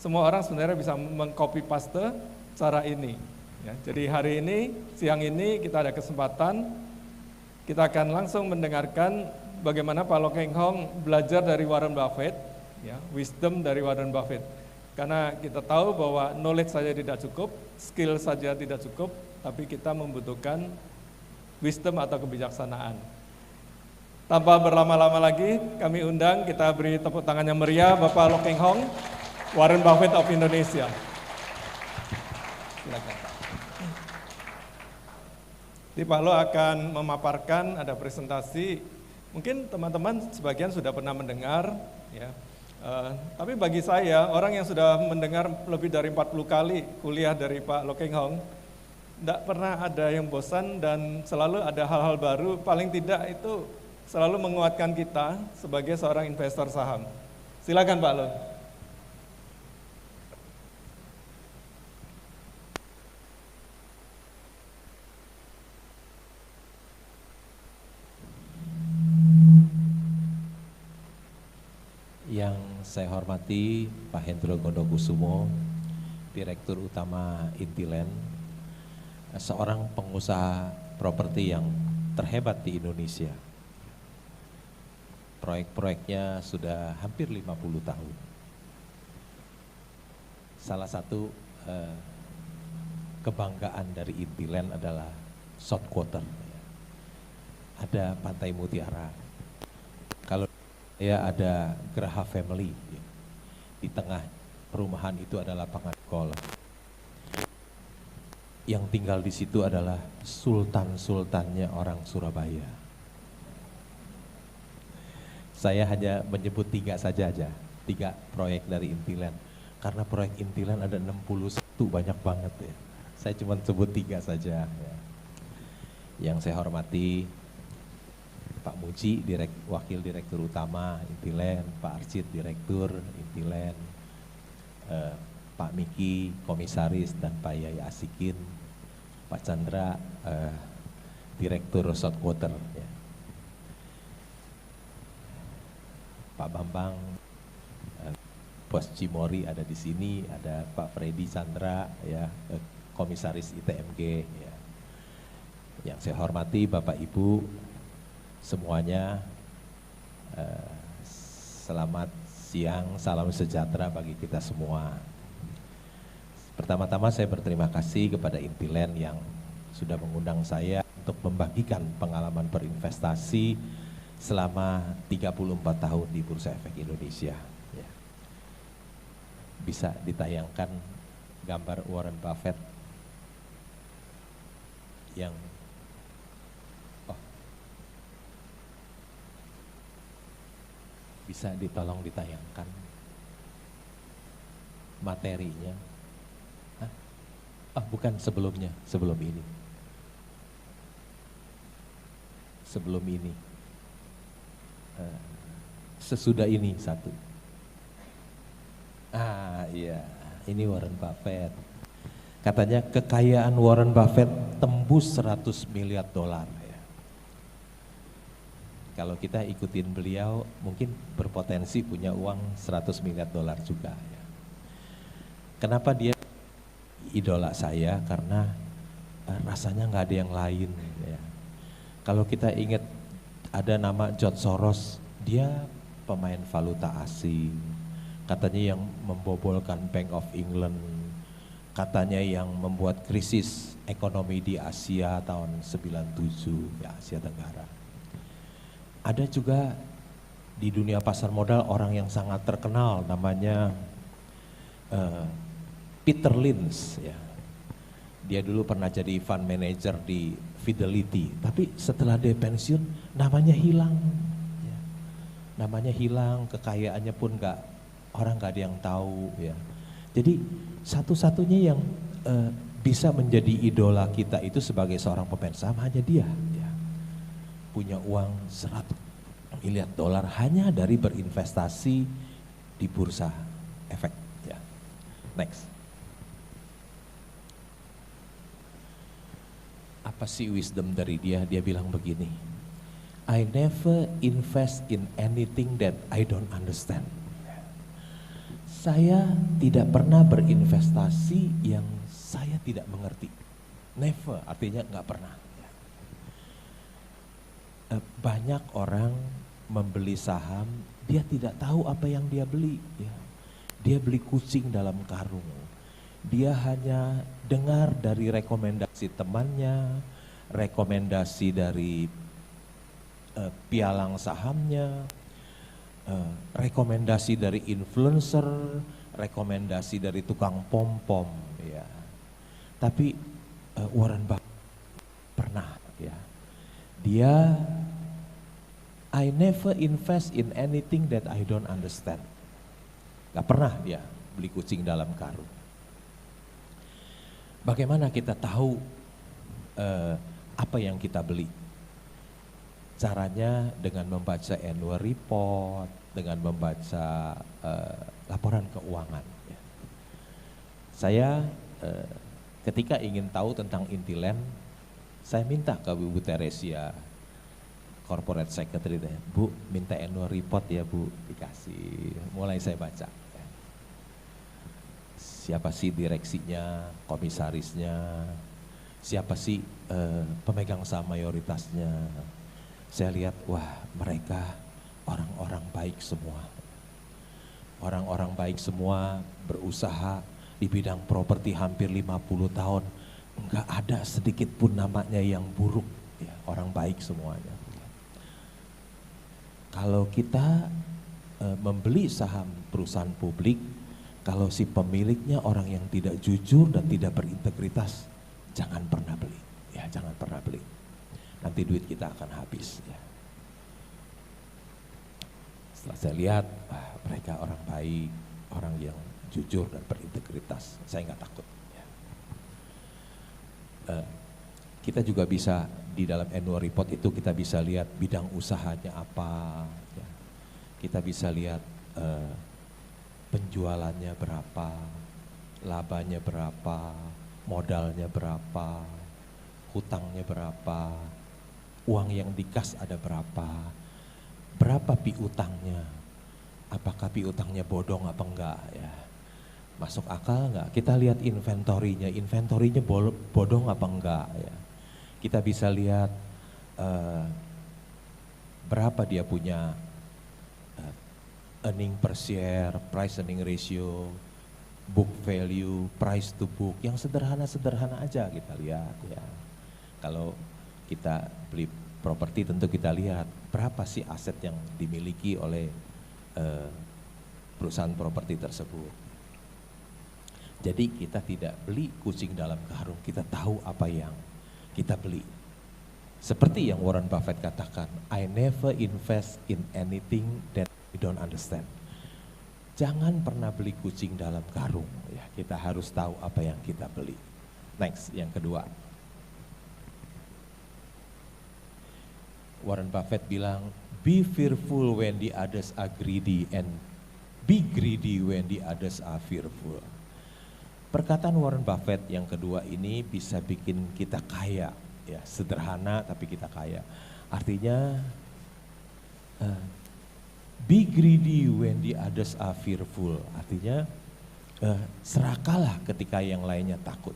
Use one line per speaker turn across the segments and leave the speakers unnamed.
semua orang sebenarnya bisa mengcopy paste cara ini. Ya, jadi hari ini, siang ini kita ada kesempatan, kita akan langsung mendengarkan bagaimana Pak Loh Keng Hong belajar dari Warren Buffett, ya, wisdom dari Warren Buffett. Karena kita tahu bahwa knowledge saja tidak cukup, skill saja tidak cukup, tapi kita membutuhkan wisdom atau kebijaksanaan. Tanpa berlama-lama lagi, kami undang, kita beri tepuk tangan yang meriah Bapak Loh Keng Hong, Warren Buffett of Indonesia. Silakan. Jadi Pak Loh akan memaparkan, ada presentasi, mungkin teman-teman sebagian sudah pernah mendengar, ya. Tapi bagi saya, orang yang sudah mendengar lebih dari 40 kali kuliah dari Pak Loh Keng Hong, tidak pernah ada yang bosan dan selalu ada hal-hal baru, paling tidak itu selalu menguatkan kita sebagai seorang investor saham. Silakan Pak Loh.
Yang saya hormati Pak Hendro Gondokusumo, Direktur Utama Intiland, seorang pengusaha properti yang terhebat di Indonesia. Proyek-proyeknya sudah hampir 50 tahun. Salah satu kebanggaan dari Intiland adalah South Quarter. Ada Pantai Mutiara. Kalau ya ada Geraha Family, di tengah perumahan itu adalah lapangan golf. Yang tinggal di situ adalah sultan-sultannya orang Surabaya. Saya hanya menyebut 3 saja, 3 proyek dari Intiland. Karena proyek Intiland ada 61, banyak banget ya. Saya cuma sebut 3 saja. Ya. Yang saya hormati Pak Muji, Wakil Direktur Utama Intiland, Pak Arcid, Direktur Intiland, Pak Miki, Komisaris, dan Pak Yai Asikin, Pak Chandra, Direktur South Quarter, ya. Pak Bambang, Bos Cimori ada di sini, ada Pak Freddy Chandra, ya, Komisaris ITMG. Ya. Yang saya hormati Bapak Ibu semuanya, selamat siang, salam sejahtera bagi kita semua. Pertama-tama saya berterima kasih kepada Intiland yang sudah mengundang saya untuk membagikan pengalaman berinvestasi selama 34 tahun di Bursa Efek Indonesia. Ya. Bisa ditayangkan gambar Warren Buffett yang bisa ditolong ditayangkan materinya. Bukan sebelumnya, sebelum ini. Sebelum ini. Sesudah ini satu. Iya, ini Warren Buffett. Katanya kekayaan Warren Buffett tembus 100 miliar dolar. Kalau kita ikutin beliau, mungkin berpotensi punya uang 100 miliar dolar juga. Ya. Kenapa dia idola saya? Karena rasanya nggak ada yang lain. Ya. Kalau kita ingat ada nama George Soros, dia pemain valuta asing. Katanya yang membobolkan Bank of England. Katanya yang membuat krisis ekonomi di Asia tahun 97, ya, Asia Tenggara. Ada juga di dunia pasar modal orang yang sangat terkenal, namanya Peter Lynch. Ya. Dia dulu pernah jadi fund manager di Fidelity, tapi setelah dia pensiun namanya hilang. Ya. Namanya hilang, kekayaannya pun orang nggak ada yang tahu. Ya. Jadi satu-satunya yang bisa menjadi idola kita itu sebagai seorang pemain saham hanya dia. Ya. Punya uang 100 miliar dolar hanya dari berinvestasi di bursa efek. Ya. Next. Apa sih wisdom dari dia? Dia bilang begini, I never invest in anything that I don't understand. Saya tidak pernah berinvestasi yang saya tidak mengerti. Never, artinya nggak pernah. Banyak orang membeli saham, dia tidak tahu apa yang dia beli. Ya. Dia beli kucing dalam karung. Dia hanya dengar dari rekomendasi temannya, rekomendasi dari pialang sahamnya, rekomendasi dari influencer, rekomendasi dari tukang pom-pom, ya. Tapi Warren Buffett pernah, ya. Dia, I never invest in anything that I don't understand. Gak pernah dia beli kucing dalam karung. Bagaimana kita tahu apa yang kita beli? Caranya dengan membaca annual report, dengan membaca laporan keuangan. Ya. Saya ketika ingin tahu tentang Intiland, saya minta ke Bu Teresia, corporate secretary, Bu minta annual report ya Bu, dikasih. Mulai saya baca. Ya. Siapa sih direksinya, komisarisnya, siapa sih pemegang saham mayoritasnya. Saya lihat, wah mereka orang-orang baik semua. Orang-orang baik semua berusaha di bidang properti hampir 50 tahun. Enggak ada sedikit pun namanya yang buruk. Ya, orang baik semuanya. Kalau kita membeli saham perusahaan publik, kalau si pemiliknya orang yang tidak jujur dan tidak berintegritas, jangan pernah beli. Ya, jangan pernah beli. Nanti duit kita akan habis. Ya. Setelah saya lihat, mereka orang baik, orang yang jujur dan berintegritas, saya nggak takut. Ya. Kita juga bisa di dalam annual report itu kita bisa lihat bidang usahanya apa, ya. Kita bisa lihat penjualannya berapa, labanya berapa, modalnya berapa, hutangnya berapa, uang yang dikas ada berapa piutangnya, apakah piutangnya bodong apa enggak, ya. Masuk akal enggak? Kita lihat inventorinya bodong apa enggak, ya. Kita bisa lihat berapa dia punya earning per share, price earning ratio, book value, price to book, yang sederhana-sederhana aja kita lihat, ya. Kalau kita beli properti tentu kita lihat berapa sih aset yang dimiliki oleh perusahaan properti tersebut. Jadi kita tidak beli kucing dalam karung, kita tahu apa yang kita beli. Seperti yang Warren Buffett katakan, I never invest in anything that I don't understand. Jangan pernah beli kucing dalam karung, ya. Kita harus tahu apa yang kita beli. Next, yang kedua. Warren Buffett bilang, be fearful when the others are greedy and be greedy when the others are fearful. Perkataan Warren Buffett yang kedua ini bisa bikin kita kaya, ya, sederhana tapi kita kaya. Artinya, be greedy when the others are fearful. Artinya, serakalah ketika yang lainnya takut.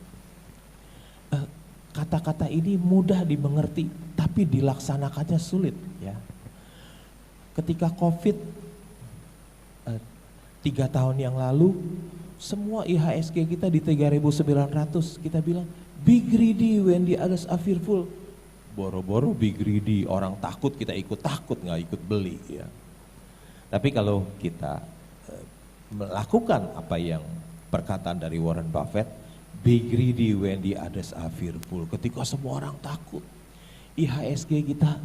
Kata-kata ini mudah dimengerti, tapi dilaksanakannya sulit, ya. Ketika COVID 3 tahun yang lalu, semua IHSG kita di 3.900, kita bilang be greedy when the others are fearful. Boro-boro be greedy, orang takut kita ikut takut, nggak ikut beli, ya. Tapi kalau kita melakukan apa yang perkataan dari Warren Buffett, be greedy when the others are fearful. Ketika semua orang takut, IHSG kita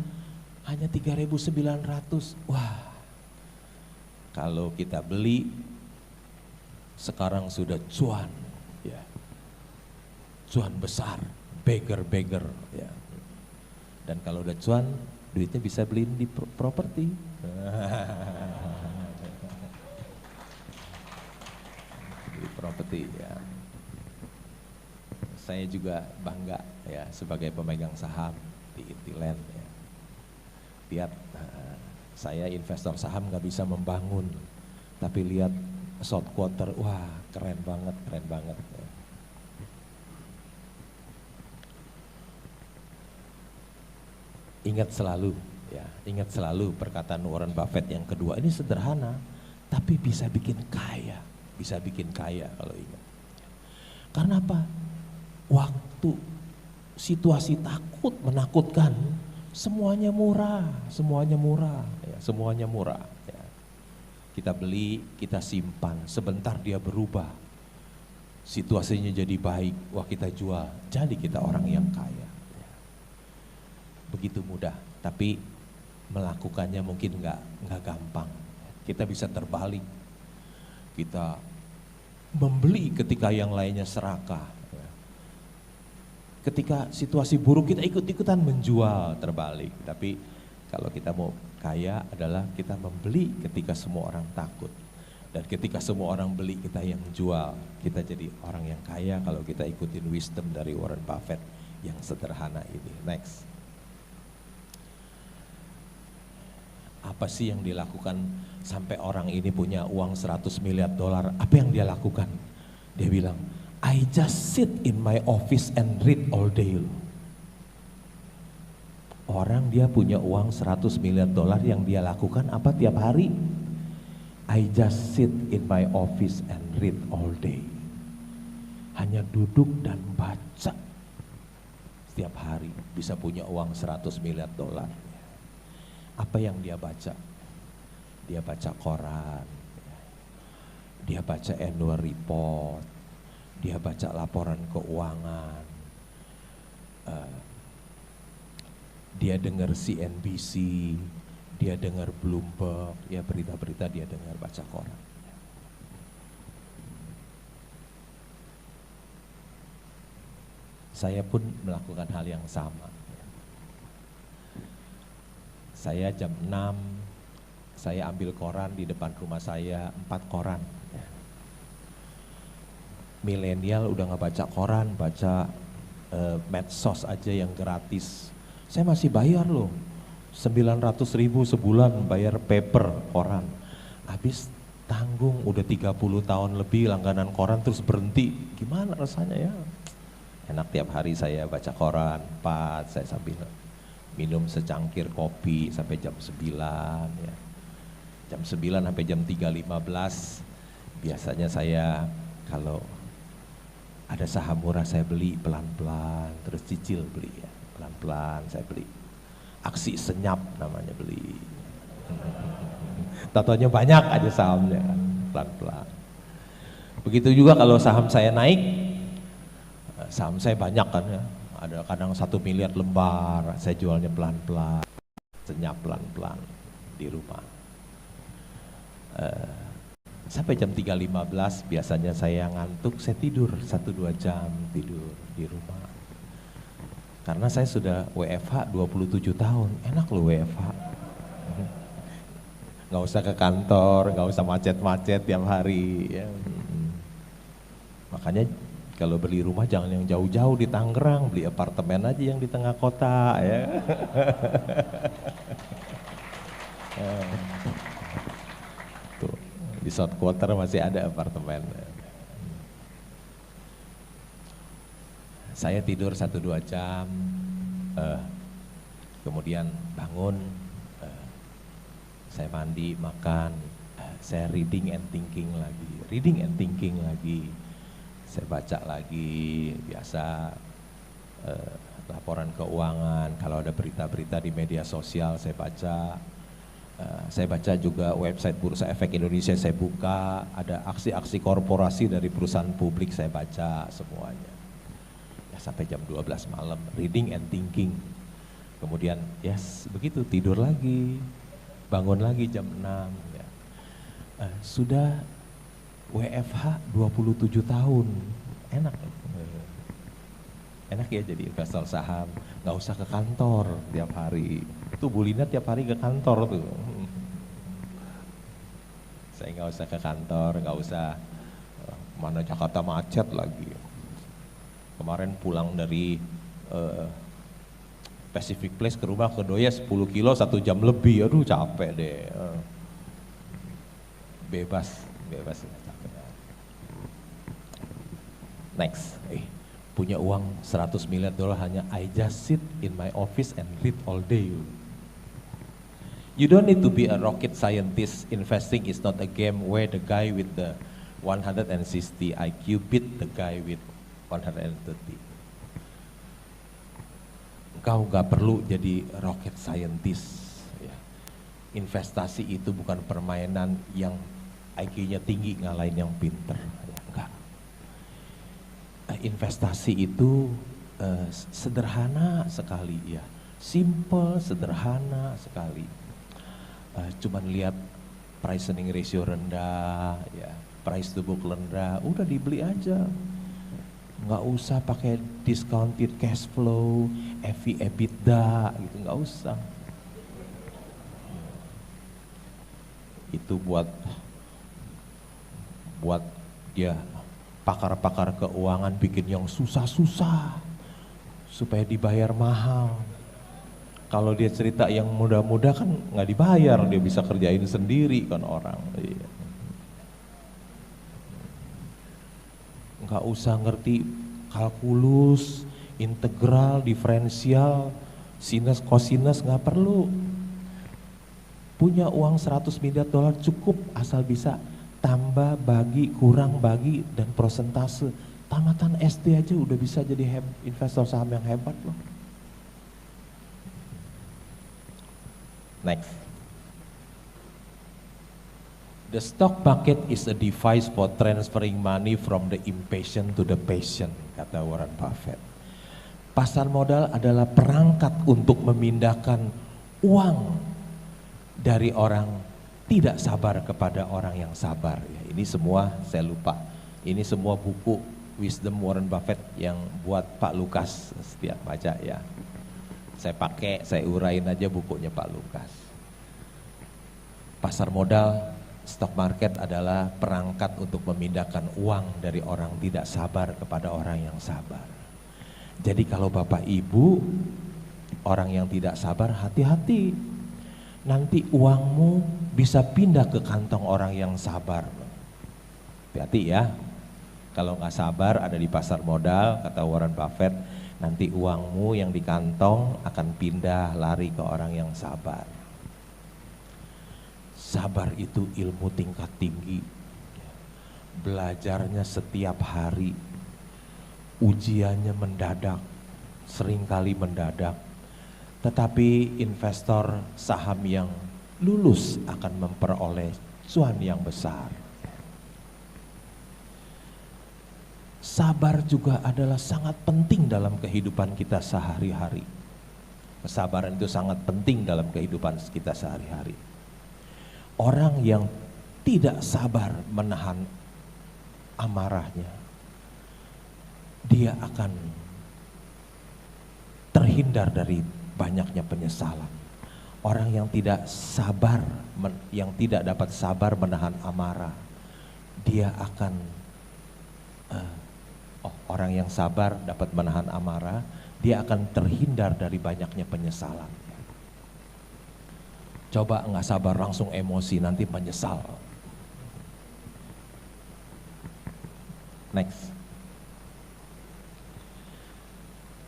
hanya 3.900. Wah, kalau kita beli sekarang sudah cuan, ya, cuan besar, beggar, ya. Dan kalau udah cuan, duitnya bisa beliin di properti. Di properti, ya. Saya juga bangga, ya, sebagai pemegang saham di Intiland, ya. Lihat, saya investor saham nggak bisa membangun, tapi lihat short quarter, wah keren banget, keren banget. Ingat selalu, ya, ingat selalu perkataan Warren Buffett yang kedua, ini sederhana, tapi bisa bikin kaya, bisa bikin kaya kalau ingat. Karena apa? Waktu situasi takut, menakutkan, semuanya murah, semuanya murah, ya, semuanya murah. Ya. Kita beli, kita simpan, sebentar dia berubah, situasinya jadi baik, wah kita jual, jadi kita orang yang kaya. Begitu mudah, tapi melakukannya mungkin nggak gampang. Kita bisa terbalik, kita membeli ketika yang lainnya serakah. Ketika situasi buruk kita ikut-ikutan menjual, terbalik. Tapi kalau kita mau kaya adalah kita membeli ketika semua orang takut. Dan ketika semua orang beli kita yang jual, kita jadi orang yang kaya kalau kita ikutin wisdom dari Warren Buffett yang sederhana ini. Next. Apa sih yang dilakukan sampai orang ini punya uang 100 miliar dolar? Apa yang dia lakukan? Dia bilang, I just sit in my office and read all day. Orang dia punya uang 100 miliar dolar, yang dia lakukan apa tiap hari? I just sit in my office and read all day. Hanya duduk dan baca. Setiap hari bisa punya uang 100 miliar dolar. Apa yang dia baca? Dia baca koran, dia baca annual report, dia baca laporan keuangan, dia dengar CNBC, dia dengar Bloomberg, ya berita-berita dia dengar, baca koran. Saya pun melakukan hal yang sama. Saya jam 6, saya ambil koran di depan rumah saya, 4 koran. Milenial udah nggak baca koran, baca medsos aja yang gratis. Saya masih bayar loh, 900.000 sebulan bayar paper koran. Habis tanggung, udah 30 tahun lebih langganan koran terus berhenti. Gimana rasanya ya? Enak tiap hari saya baca koran, 4, saya sambil minum secangkir kopi sampai jam 9 ya. Jam 9 sampai jam 3.15 biasanya saya kalau ada saham murah saya beli pelan-pelan, terus cicil beli ya, pelan-pelan saya beli. Aksi senyap namanya beli. Tatonya banyak aja sahamnya kan, pelan-pelan. Begitu juga kalau saham saya naik, saham saya banyak kan ya. Ada kadang 1 miliar lembar, saya jualnya pelan-pelan, senyap pelan-pelan di rumah. Sampai jam 3.15 biasanya saya ngantuk, saya tidur 1-2 jam tidur di rumah. Karena saya sudah WFH 27 tahun, enak loh WFH. Nggak usah ke kantor, nggak usah macet-macet tiap hari. Ya. Makanya kalau beli rumah jangan yang jauh-jauh di Tangerang, beli apartemen aja yang di tengah kota ya. Tuh, di South Quarter masih ada apartemen. Saya tidur 1-2 jam, kemudian bangun, saya mandi, makan, saya reading and thinking lagi. Saya baca lagi, biasa laporan keuangan, kalau ada berita-berita di media sosial saya baca. Saya baca juga website Bursa Efek Indonesia, saya buka, ada aksi-aksi korporasi dari perusahaan publik saya baca semuanya. Ya, sampai jam 12 malam, reading and thinking. Kemudian yes, begitu tidur lagi, bangun lagi jam 6. Ya. Sudah WFH 27 tahun, enak ya jadi investor saham, nggak usah ke kantor tiap hari. Tuh Bu Lina tiap hari ke kantor tuh. Saya nggak usah ke kantor, nggak usah, mana Jakarta macet lagi. Kemarin pulang dari Pacific Place ke rumah ke Doya 10 kilo 1 jam lebih, aduh capek deh. Bebas. Next. Punya uang 100 miliar dolar hanya I just sit in my office and read all day. You don't need to be a rocket scientist. Investing is not a game where the guy with the 160 IQ beat the guy with 130. Engkau gak perlu jadi rocket scientist. Ya. Investasi itu bukan permainan yang IQ-nya tinggi ngalahin yang pinter. Ya, enggak. Investasi itu sederhana sekali ya. Simple, sederhana sekali. Cuman lihat price earning ratio rendah, ya, price to book rendah, udah dibeli aja. Nggak usah pakai discounted cash flow, EV EBITDA gitu, nggak usah. Itu buat dia pakar-pakar keuangan bikin yang susah-susah supaya dibayar mahal. Kalau dia cerita yang mudah-mudah kan nggak dibayar, dia bisa kerjain sendiri kan orang. Iya. Nggak usah ngerti kalkulus, integral, diferensial, sinus, kosinus, nggak perlu. Punya uang 100 miliar dolar cukup asal bisa tambah, bagi, kurang, bagi, dan prosentase. Tamatan SD aja udah bisa jadi investor saham yang hebat loh. Next. The stock market is a device for transferring money from the impatient to the patient, kata Warren Buffett. Pasar modal adalah perangkat untuk memindahkan uang dari orang tidak sabar kepada orang yang sabar. Ya, ini semua saya lupa. Ini semua buku Wisdom Warren Buffett yang buat Pak Lukas setiap baca ya. Saya urain aja bukunya Pak Lukas. Pasar modal, stock market adalah perangkat untuk memindahkan uang dari orang tidak sabar kepada orang yang sabar. Jadi kalau Bapak Ibu, orang yang tidak sabar, hati-hati. Nanti uangmu bisa pindah ke kantong orang yang sabar. Hati-hati ya. Kalau nggak sabar ada di pasar modal, kata Warren Buffett, nanti uangmu yang di kantong akan pindah lari ke orang yang sabar. Sabar itu ilmu tingkat tinggi. Belajarnya setiap hari. Ujiannya mendadak, seringkali mendadak. Tetapi investor saham yang lulus akan memperoleh cuan yang besar. Sabar juga adalah sangat penting dalam kehidupan kita sehari-hari. Kesabaran itu sangat penting dalam kehidupan kita sehari-hari. Orang yang tidak sabar menahan amarahnya, dia akan terhindar dari banyaknya penyesalan. Orang yang tidak sabar, yang tidak dapat sabar menahan amarah, dia akan orang yang sabar dapat menahan amarah, dia akan terhindar dari banyaknya penyesalan. Coba nggak sabar langsung emosi, nanti menyesal. Next.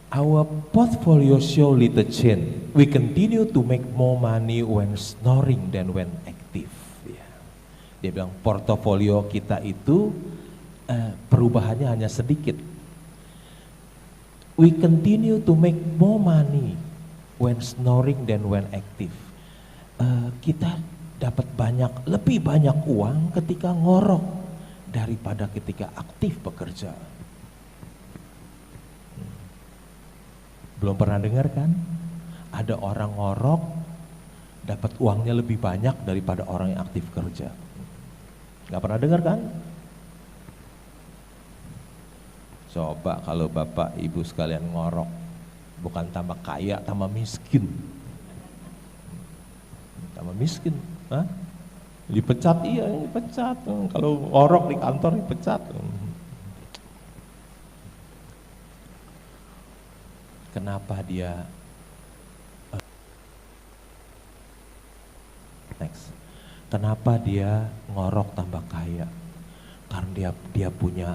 Our portfolio show little change. We continue to make more money when snoring than when active. Dia bilang portofolio kita itu perubahannya hanya sedikit. We continue to make more money when snoring than when active. Kita dapat lebih banyak uang ketika ngorok daripada ketika aktif bekerja. Belum pernah dengar kan? Ada orang ngorok dapat uangnya lebih banyak daripada orang yang aktif kerja. Gak pernah dengar kan? Coba kalau Bapak Ibu sekalian ngorok, bukan tambah kaya, tambah miskin. Tambah miskin, hah? Dipecat, iya dipecat. Kalau ngorok di kantor dipecat. Kenapa dia next? Kenapa dia ngorok tambah kaya? Karena dia punya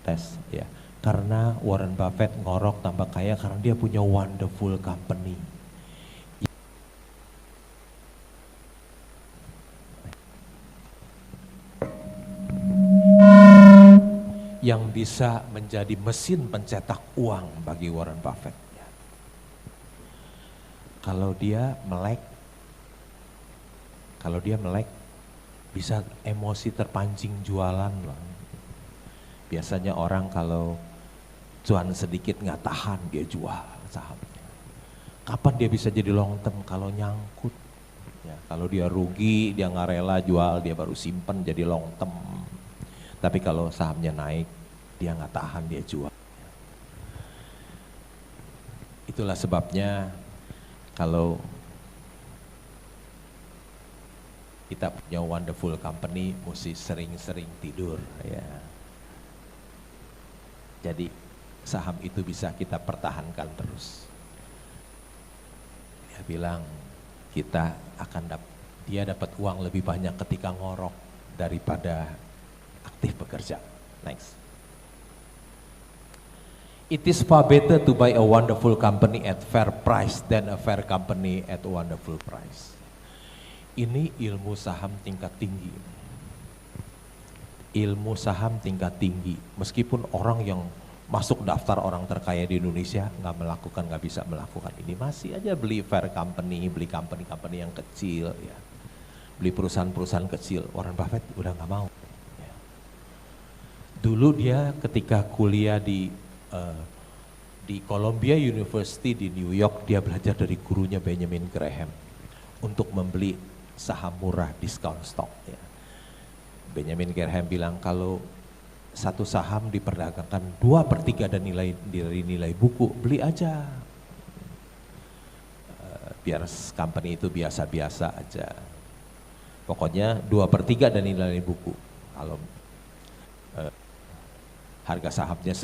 tes ya. Karena Warren Buffett ngorok tambah kaya karena dia punya wonderful company. Yang bisa menjadi mesin pencetak uang bagi Warren Buffett. Ya. Kalau dia melek, bisa emosi terpancing jualan loh. Biasanya orang kalau cuan sedikit nggak tahan dia jual sahamnya. Kapan dia bisa jadi long term? Kalau nyangkut. Ya, kalau dia rugi dia nggak rela jual, dia baru simpen jadi long term. Tapi kalau sahamnya naik, dia nggak tahan, dia jual. Itulah sebabnya kalau kita punya wonderful company, mesti sering-sering tidur. Ya. Jadi saham itu bisa kita pertahankan terus. Dia bilang dia dapat uang lebih banyak ketika ngorok daripada aktif bekerja. Next. It is far better to buy a wonderful company at fair price than a fair company at wonderful price. Ini ilmu saham tingkat tinggi. Ilmu saham tingkat tinggi. Meskipun orang yang masuk daftar orang terkaya di Indonesia nggak bisa melakukan ini, masih aja beli fair company, beli company yang kecil, ya. Beli perusahaan-perusahaan kecil. Warren Buffett udah nggak mau. Ya. Dulu dia ketika kuliah di Columbia University di New York, dia belajar dari gurunya Benjamin Graham untuk membeli saham murah, discount stock. Ya. Benjamin Graham bilang kalau satu saham diperdagangkan 2/3 dari nilai buku, beli aja. Biar company itu biasa-biasa aja. Pokoknya 2/3 dari nilai buku. Kalau harga sahamnya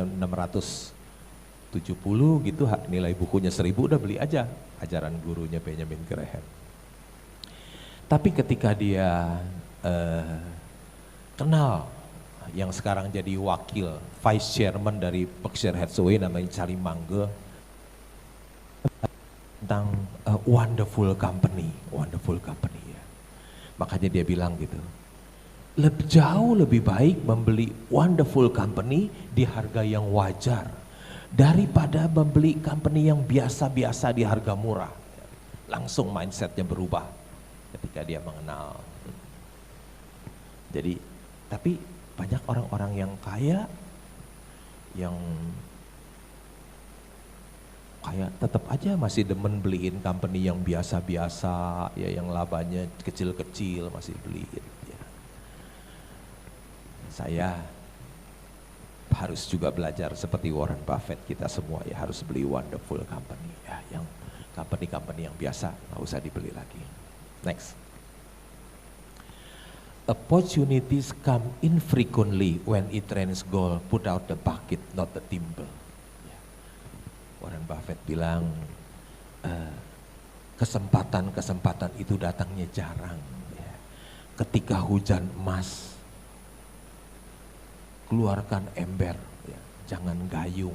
670 gitu, nilai bukunya 1000, udah beli aja, ajaran gurunya Benjamin Graham. Tapi ketika dia kenal yang sekarang jadi wakil vice chairman dari Berkshire Hathaway namanya Charlie Munger, tentang wonderful company ya. Makanya dia bilang gitu, jauh lebih baik membeli wonderful company di harga yang wajar daripada membeli company yang biasa-biasa di harga murah. Langsung mindsetnya berubah ketika dia mengenal. Jadi, tapi banyak orang-orang yang kaya yang tetap aja masih demen beliin company yang biasa-biasa, ya, yang labanya kecil-kecil masih beliin. Saya harus juga belajar seperti Warren Buffett, kita semua ya harus beli wonderful company ya, yang company yang biasa nggak usah dibeli lagi. Next. Opportunities come infrequently when it rains gold, put out the bucket, not the thimble. Warren Buffett bilang kesempatan itu datangnya jarang. Ya. Ketika hujan emas, keluarkan ember, ya, jangan gayung.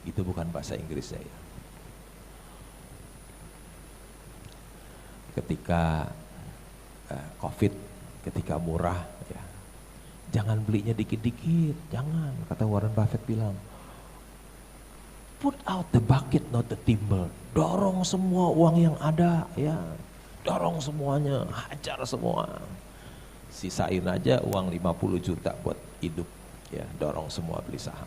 Itu bukan bahasa Inggrisnya ya. Ketika COVID, ketika murah, ya, jangan belinya dikit-dikit, jangan. Kata Warren Buffett bilang, put out the bucket, not the thimble. Dorong semua uang yang ada, ya, dorong semuanya, hajar semua. Sisain aja uang 50 juta buat hidup, ya, dorong semua beli saham.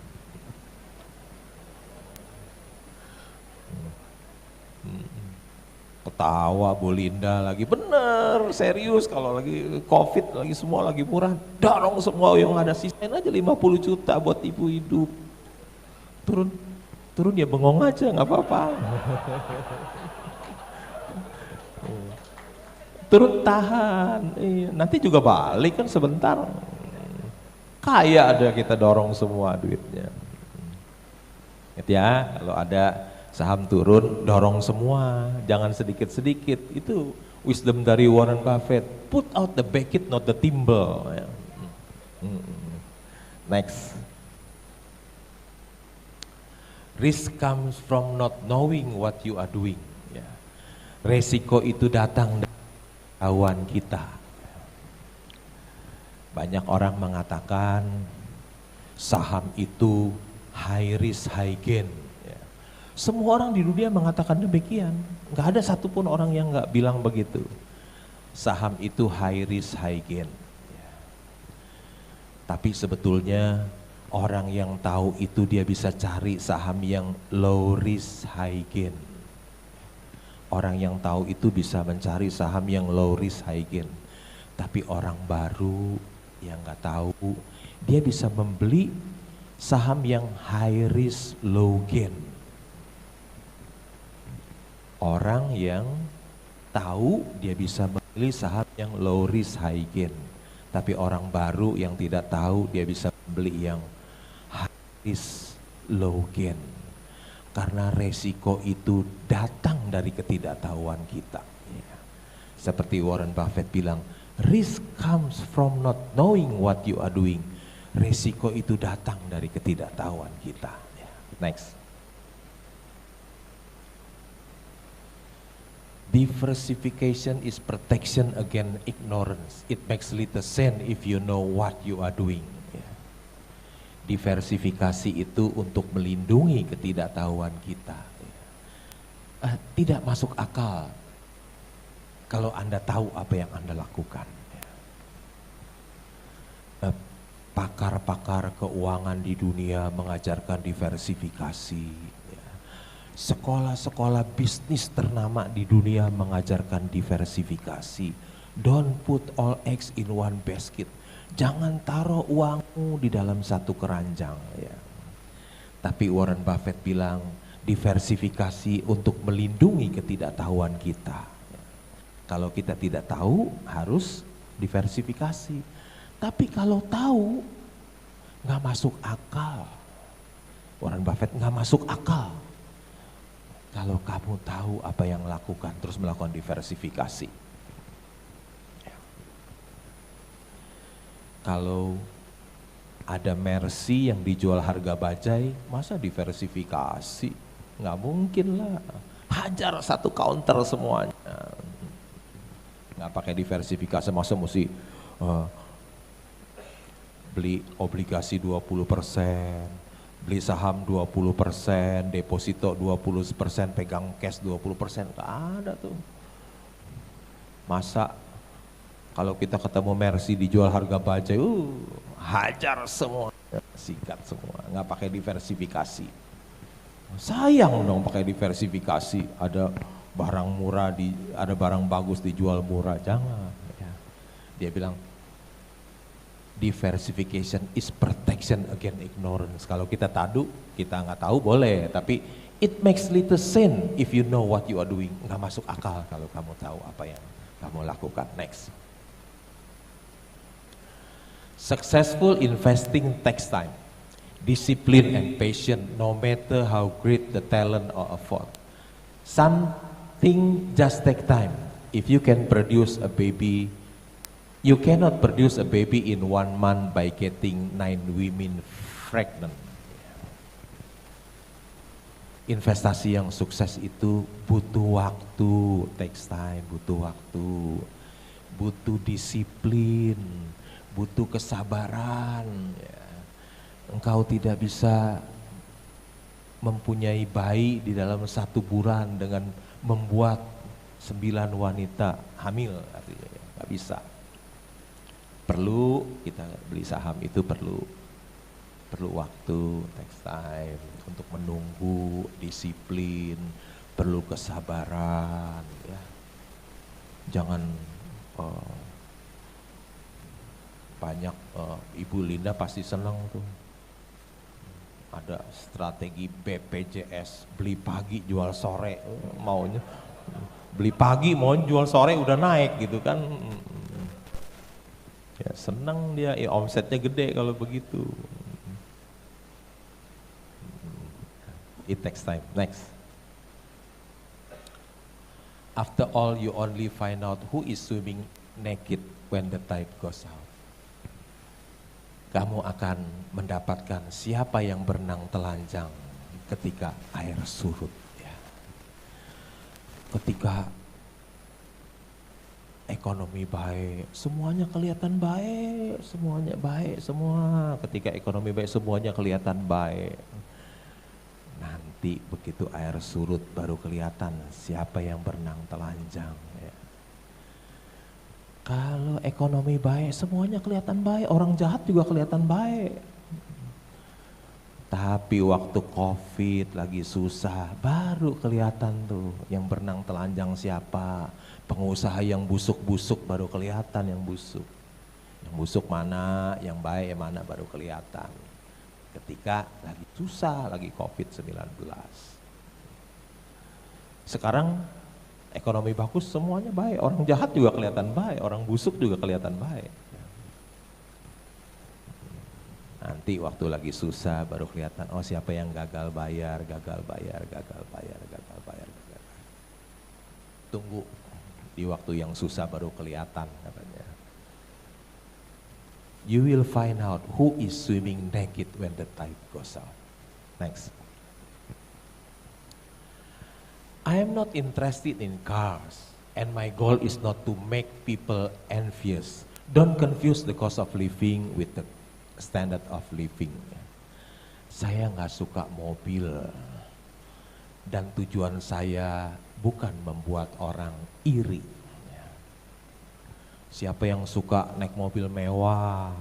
Ketawa Bu Linda lagi, bener, serius, kalau lagi COVID, lagi semua lagi murah, dorong semua yang ada, sisain aja 50 juta buat ibu hidup. Turun ya bengong aja, nggak apa-apa. Turun tahan, nanti juga balik kan sebentar. Kaya ada kita dorong semua duitnya. Ingat ya, kalau ada saham turun, dorong semua, jangan sedikit-sedikit. Itu wisdom dari Warren Buffett. Put out the bucket, not the thimble. Next. Risk comes from not knowing what you are doing. Ya. Resiko itu datang dari pengetahuan kita. Banyak orang mengatakan saham itu high risk high gain. Ya. Semua orang di dunia mengatakan demikian. Nggak ada satupun orang yang nggak bilang begitu. Saham itu high risk high gain. Ya. Tapi sebetulnya orang yang tahu itu dia bisa cari saham yang low risk high gain. Orang yang tahu itu bisa mencari saham yang low risk high gain. Tapi orang baru yang nggak tahu, dia bisa membeli saham yang high risk low gain. Orang yang tahu dia bisa membeli saham yang low risk high gain. Tapi orang baru yang tidak tahu dia bisa membeli yang is low gain, karena resiko itu datang dari ketidaktahuan kita. Ya. Seperti Warren Buffett bilang, risk comes from not knowing what you are doing. Resiko itu datang dari ketidaktahuan kita. Ya. Next. Diversification is protection against ignorance. It makes little sense if you know what you are doing. Diversifikasi itu untuk melindungi ketidaktahuan kita. Tidak masuk akal kalau Anda tahu apa yang Anda lakukan. Pakar-pakar keuangan di dunia mengajarkan diversifikasi. Sekolah-sekolah bisnis ternama di dunia mengajarkan diversifikasi. Don't put all eggs in one basket. Jangan taruh uangmu di dalam satu keranjang. Ya. Tapi Warren Buffett bilang diversifikasi untuk melindungi ketidaktahuan kita. Kalau kita tidak tahu harus diversifikasi. Tapi kalau tahu nggak masuk akal. Warren Buffett nggak masuk akal. Kalau kamu tahu apa yang lakukan terus melakukan diversifikasi. Kalau ada Mercy yang dijual harga bajai, masa diversifikasi? Nggak mungkin lah, hajar satu counter semuanya. Nggak pakai diversifikasi, masa mesti beli obligasi 20%, beli saham 20%, deposito 20%, pegang cash 20%, nggak ada tuh. Masa kalau kita ketemu Mercy dijual harga bajai, hajar semua, sikat semua, nggak pakai diversifikasi. Sayang dong pakai diversifikasi, ada barang murah, ada barang bagus dijual murah, jangan. Ya. Dia bilang, diversification is protection against ignorance. Kalau kita nggak tahu boleh, tapi it makes little sense if you know what you are doing. Nggak masuk akal kalau kamu tahu apa yang kamu lakukan. Next. Successful investing takes time, discipline and patience, no matter how great the talent or effort. Something just take time. If you can produce a baby, you cannot produce a baby in 1 month by getting 9 women pregnant. Investasi yang sukses itu butuh waktu, takes time, butuh waktu, butuh disiplin, butuh kesabaran. Ya. Engkau tidak bisa mempunyai bayi di dalam 1 bulan dengan membuat 9 wanita hamil, artinya ya, nggak bisa. Perlu kita beli saham itu perlu waktu, takes time, untuk menunggu, disiplin, perlu kesabaran. Ya. Jangan banyak Ibu Linda pasti senang tuh. Ada strategi BPJS, beli pagi jual sore, maunya beli pagi mau jual sore udah naik gitu kan. Ya senang dia, ya omsetnya gede kalau begitu. It takes time. Next. After all, you only find out who is swimming naked when the tide goes out. kamu akan mendapatkan siapa yang berenang telanjang ketika air surut. Ya. Ketika ekonomi baik, semuanya kelihatan baik, semuanya baik semua. Ketika ekonomi baik, semuanya kelihatan baik. Nanti begitu air surut baru kelihatan siapa yang berenang telanjang. Ya. Kalau ekonomi baik, semuanya kelihatan baik, orang jahat juga kelihatan baik. Tapi waktu COVID lagi susah, baru kelihatan tuh yang berenang telanjang siapa. Pengusaha yang busuk-busuk baru kelihatan yang busuk. Yang busuk mana, yang baik yang mana baru kelihatan. Ketika lagi susah, lagi COVID-19. Sekarang ekonomi bagus, semuanya baik. Orang jahat juga kelihatan baik, orang busuk juga kelihatan baik. Nanti waktu lagi susah baru kelihatan, oh siapa yang gagal bayar, gagal bayar, gagal bayar, gagal bayar, gagal bayar. Tunggu, di waktu yang susah baru kelihatan katanya. You will find out who is swimming naked when the tide goes out. Next. I am not interested in cars and my goal is not to make people envious. Don't confuse the cost of living with the standard of living. Saya nggak suka mobil dan tujuan saya bukan membuat orang iri. Siapa yang suka naik mobil mewah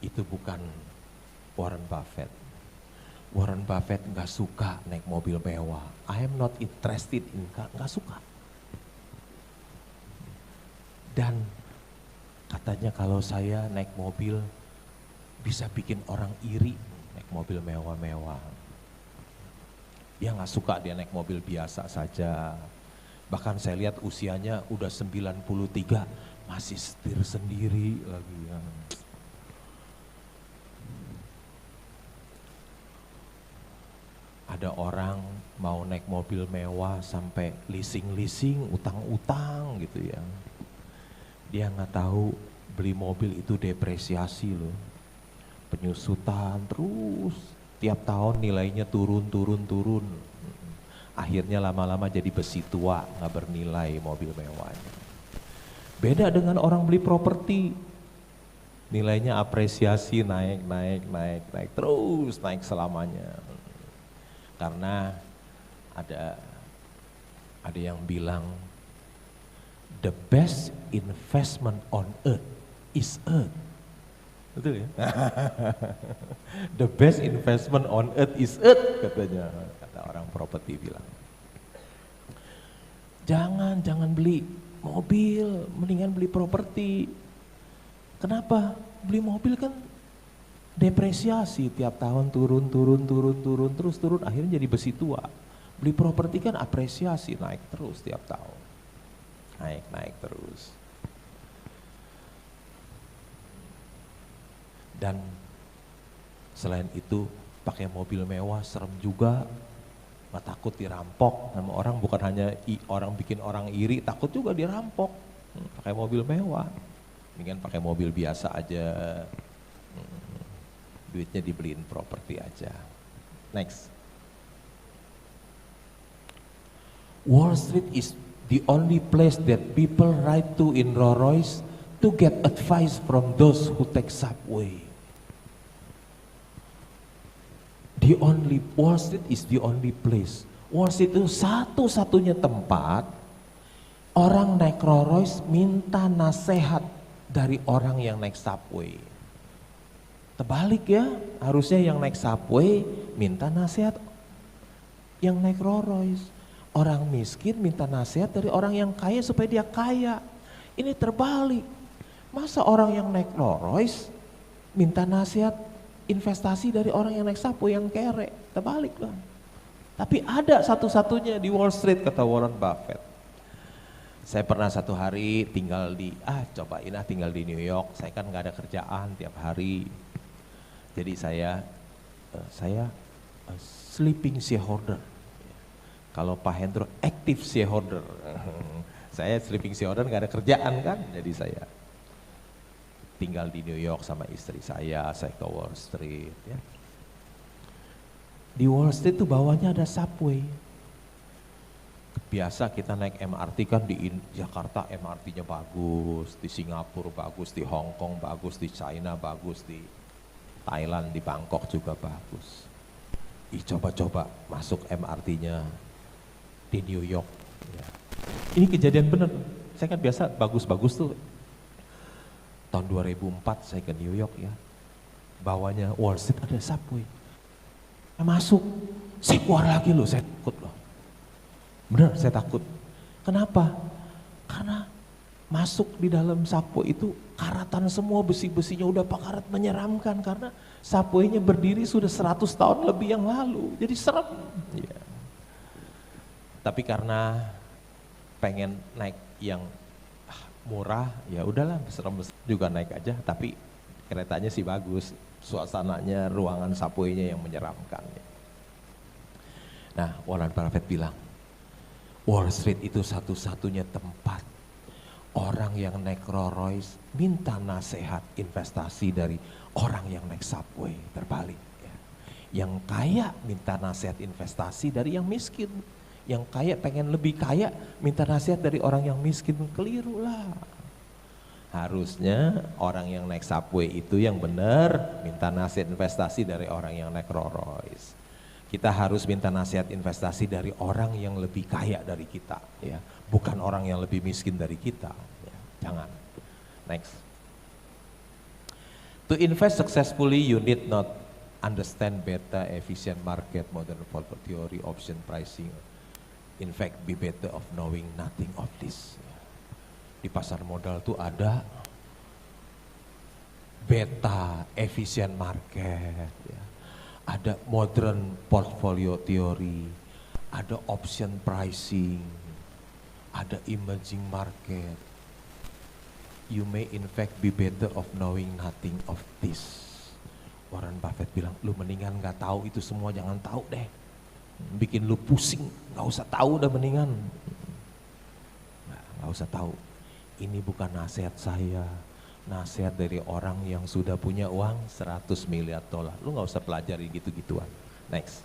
itu bukan Warren Buffett. Warren Buffett nggak suka naik mobil mewah. I am not interested in, nggak suka. Dan katanya kalau saya naik mobil bisa bikin orang iri, naik mobil mewah-mewah. Dia nggak suka, dia naik mobil biasa saja. Bahkan saya lihat usianya udah 93, masih setir sendiri lagi. Ya. Ada orang mau naik mobil mewah sampai leasing-leasing, utang-utang gitu ya. Dia nggak tahu beli mobil itu depresiasi loh, penyusutan terus, tiap tahun nilainya turun. Akhirnya lama-lama jadi besi tua, nggak bernilai mobil mewahnya. Beda dengan orang beli properti, nilainya apresiasi naik terus naik selamanya. Karena ada yang bilang the best investment on earth is earth. Betul ya? The best investment on earth is earth katanya, kata orang properti bilang. Jangan beli mobil, mendingan beli properti. Kenapa? Beli mobil kan depresiasi, tiap tahun turun, terus turun, akhirnya jadi besi tua. Beli properti kan apresiasi, naik terus tiap tahun. Naik terus. Dan selain itu pakai mobil mewah serem juga, nggak takut dirampok sama orang, bukan hanya orang bikin orang iri, takut juga dirampok. Pakai mobil mewah, mendingan pakai mobil biasa aja, duitnya dibeliin properti aja. Next. Wall Street is the only place that people ride to in Rolls Royce to get advice from those who take subway. Wall Street is the only place. Wall Street itu satu-satunya tempat orang naik Rolls Royce minta nasihat dari orang yang naik subway. Terbalik ya, harusnya yang naik subway minta nasihat yang naik Rolls Royce. Orang miskin minta nasihat dari orang yang kaya supaya dia kaya. Ini terbalik. Masa orang yang naik Rolls Royce minta nasihat investasi dari orang yang naik subway yang kere? Terbalik lah. Tapi ada satu-satunya di Wall Street, kata Warren Buffett. Saya pernah satu hari tinggal di, tinggal di New York. Saya kan nggak ada kerjaan tiap hari. Jadi saya sleeping shareholder. Kalau Pak Hendro active shareholder. Saya sleeping shareholder, nggak ada kerjaan kan, jadi saya. tinggal di New York sama istri saya ke Wall Street ya. Di Wall Street tuh bawahnya ada subway. Biasa kita naik MRT kan di Jakarta MRT-nya bagus, di Singapura bagus, di Hong Kong bagus, di China bagus, di Thailand, di Bangkok juga bagus. Coba-coba masuk MRT-nya di New York. Ya. Ini kejadian bener, saya kan biasa bagus-bagus tuh. Tahun 2004 saya ke New York ya, bawahnya Wall Street ada subway. Saya masuk, saya keluar lagi loh, saya takut loh. Bener, saya takut. Kenapa? Karena masuk di dalam subway itu karatan semua, besi-besinya udah karat menyeramkan karena subway-nya berdiri sudah 100 tahun lebih yang lalu. Jadi serem. Ya. Tapi karena pengen naik yang murah, ya udahlah serem juga naik aja, tapi keretanya sih bagus, suasananya, ruangan subway-nya yang menyeramkan. Nah, Warren Buffett bilang, Wall Street itu satu-satunya tempat orang yang naik Rolls Royce minta nasihat investasi dari orang yang naik subway, terbalik. Ya. Yang kaya minta nasihat investasi dari yang miskin. Yang kaya pengen lebih kaya minta nasihat dari orang yang miskin, keliru lah. Harusnya orang yang naik subway itu yang benar minta nasihat investasi dari orang yang naik Rolls Royce. Kita harus minta nasihat investasi dari orang yang lebih kaya dari kita, ya, bukan orang yang lebih miskin dari kita. Ya. Jangan. Next. To invest successfully, you need not understand beta, efficient market, modern portfolio theory, option pricing. In fact, be better of knowing nothing of this. Di pasar modal tuh ada beta, efficient market, ya. Ada modern portfolio theory, ada option pricing, ada emerging market. You may in fact be better of knowing nothing of this. Warren Buffett bilang, lu mendingan gak tahu itu semua, jangan tahu deh. Bikin lu pusing, gak usah tahu dah mendingan. Nah, gak usah tahu. Ini bukan nasihat saya. Nasihat dari orang yang sudah punya uang 100 miliar dolar. Lu gak usah pelajari gitu-gituan. Next.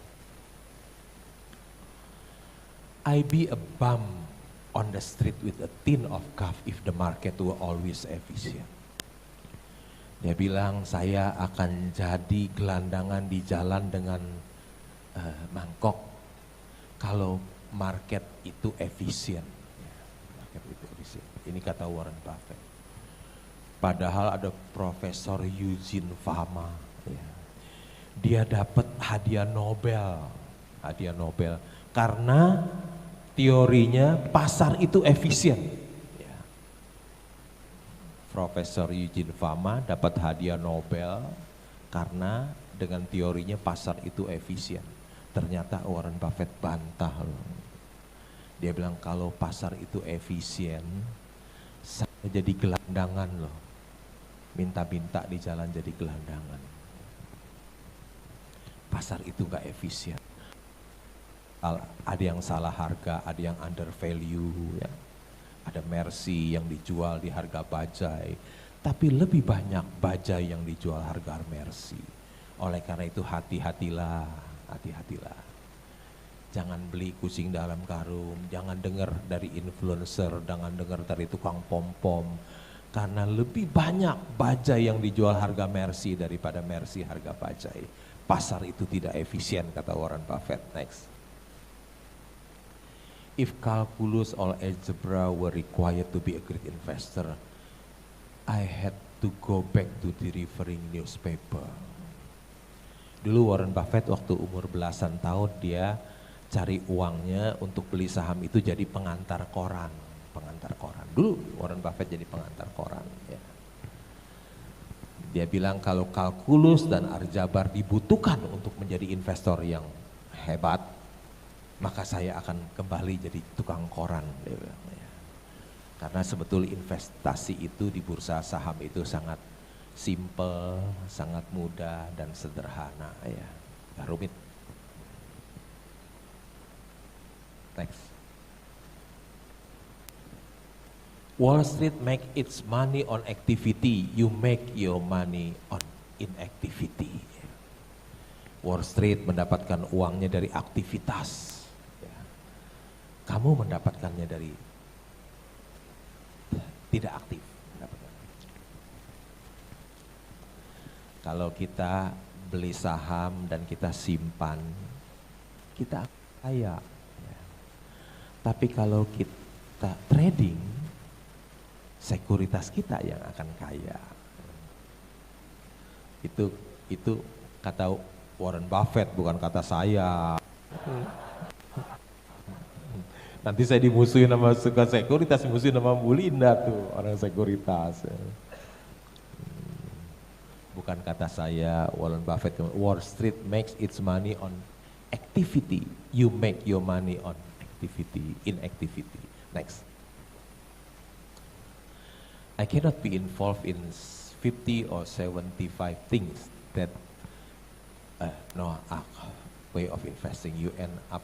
I be a bum on the street with a tin of coffee if the market were always efficient. Dia bilang, saya akan jadi gelandangan di jalan dengan mangkok kalau market itu efisien. Market itu efisien. Ini kata Warren Buffett. Padahal ada Profesor Eugene Fama, ya. Dia dapat hadiah Nobel karena teorinya pasar itu efisien. Ya. Profesor Eugene Fama dapat hadiah Nobel karena dengan teorinya pasar itu efisien. Ternyata Warren Buffett bantah loh. Dia bilang kalau pasar itu efisien, saya jadi gelandangan loh. Minta-minta di jalan jadi gelandangan. Pasar itu gak efisien. Ada yang salah harga, ada yang under value, ya. Ada Mercy yang dijual di harga bajai, tapi lebih banyak bajai yang dijual harga Mercy. Oleh karena itu hati-hatilah. Jangan beli kucing dalam karung, jangan dengar dari influencer, jangan dengar dari tukang pom-pom. Karena lebih banyak bajai yang dijual harga Mercy daripada Mercy harga bajai. Pasar itu tidak efisien, kata Warren Buffett. Next. If calculus or algebra were required to be a great investor, I had to go back to the delivering newspaper. Dulu Warren Buffett waktu umur belasan tahun dia cari uangnya untuk beli saham itu jadi pengantar koran. Dulu Warren Buffett jadi pengantar koran. Ya. Dia bilang kalau kalkulus dan aljabar dibutuhkan untuk menjadi investor yang hebat, maka saya akan kembali jadi tukang koran. Dia bilang, ya. Karena sebetulnya investasi itu di bursa saham itu sangat simple, sangat mudah dan sederhana. Ya. Gak rumit. Next. Wall Street make its money on activity, you make your money on inactivity. Wall Street mendapatkan uangnya dari aktivitas, kamu mendapatkannya dari tidak aktif. Kalau kita beli saham dan kita simpan, kita kaya. Tapi kalau kita trading, sekuritas kita yang akan kaya. Itu kata Warren Buffett, bukan kata saya. Nanti saya dimusuhin sama suka sekuritas, dimusuhin sama Bu Linda tuh, orang sekuritas. Bukan kata saya, Warren Buffett. Wall Street makes its money on activity. You make your money on activity, inactivity. Next. I cannot be involved in 50 or 75 things that way of investing. You end up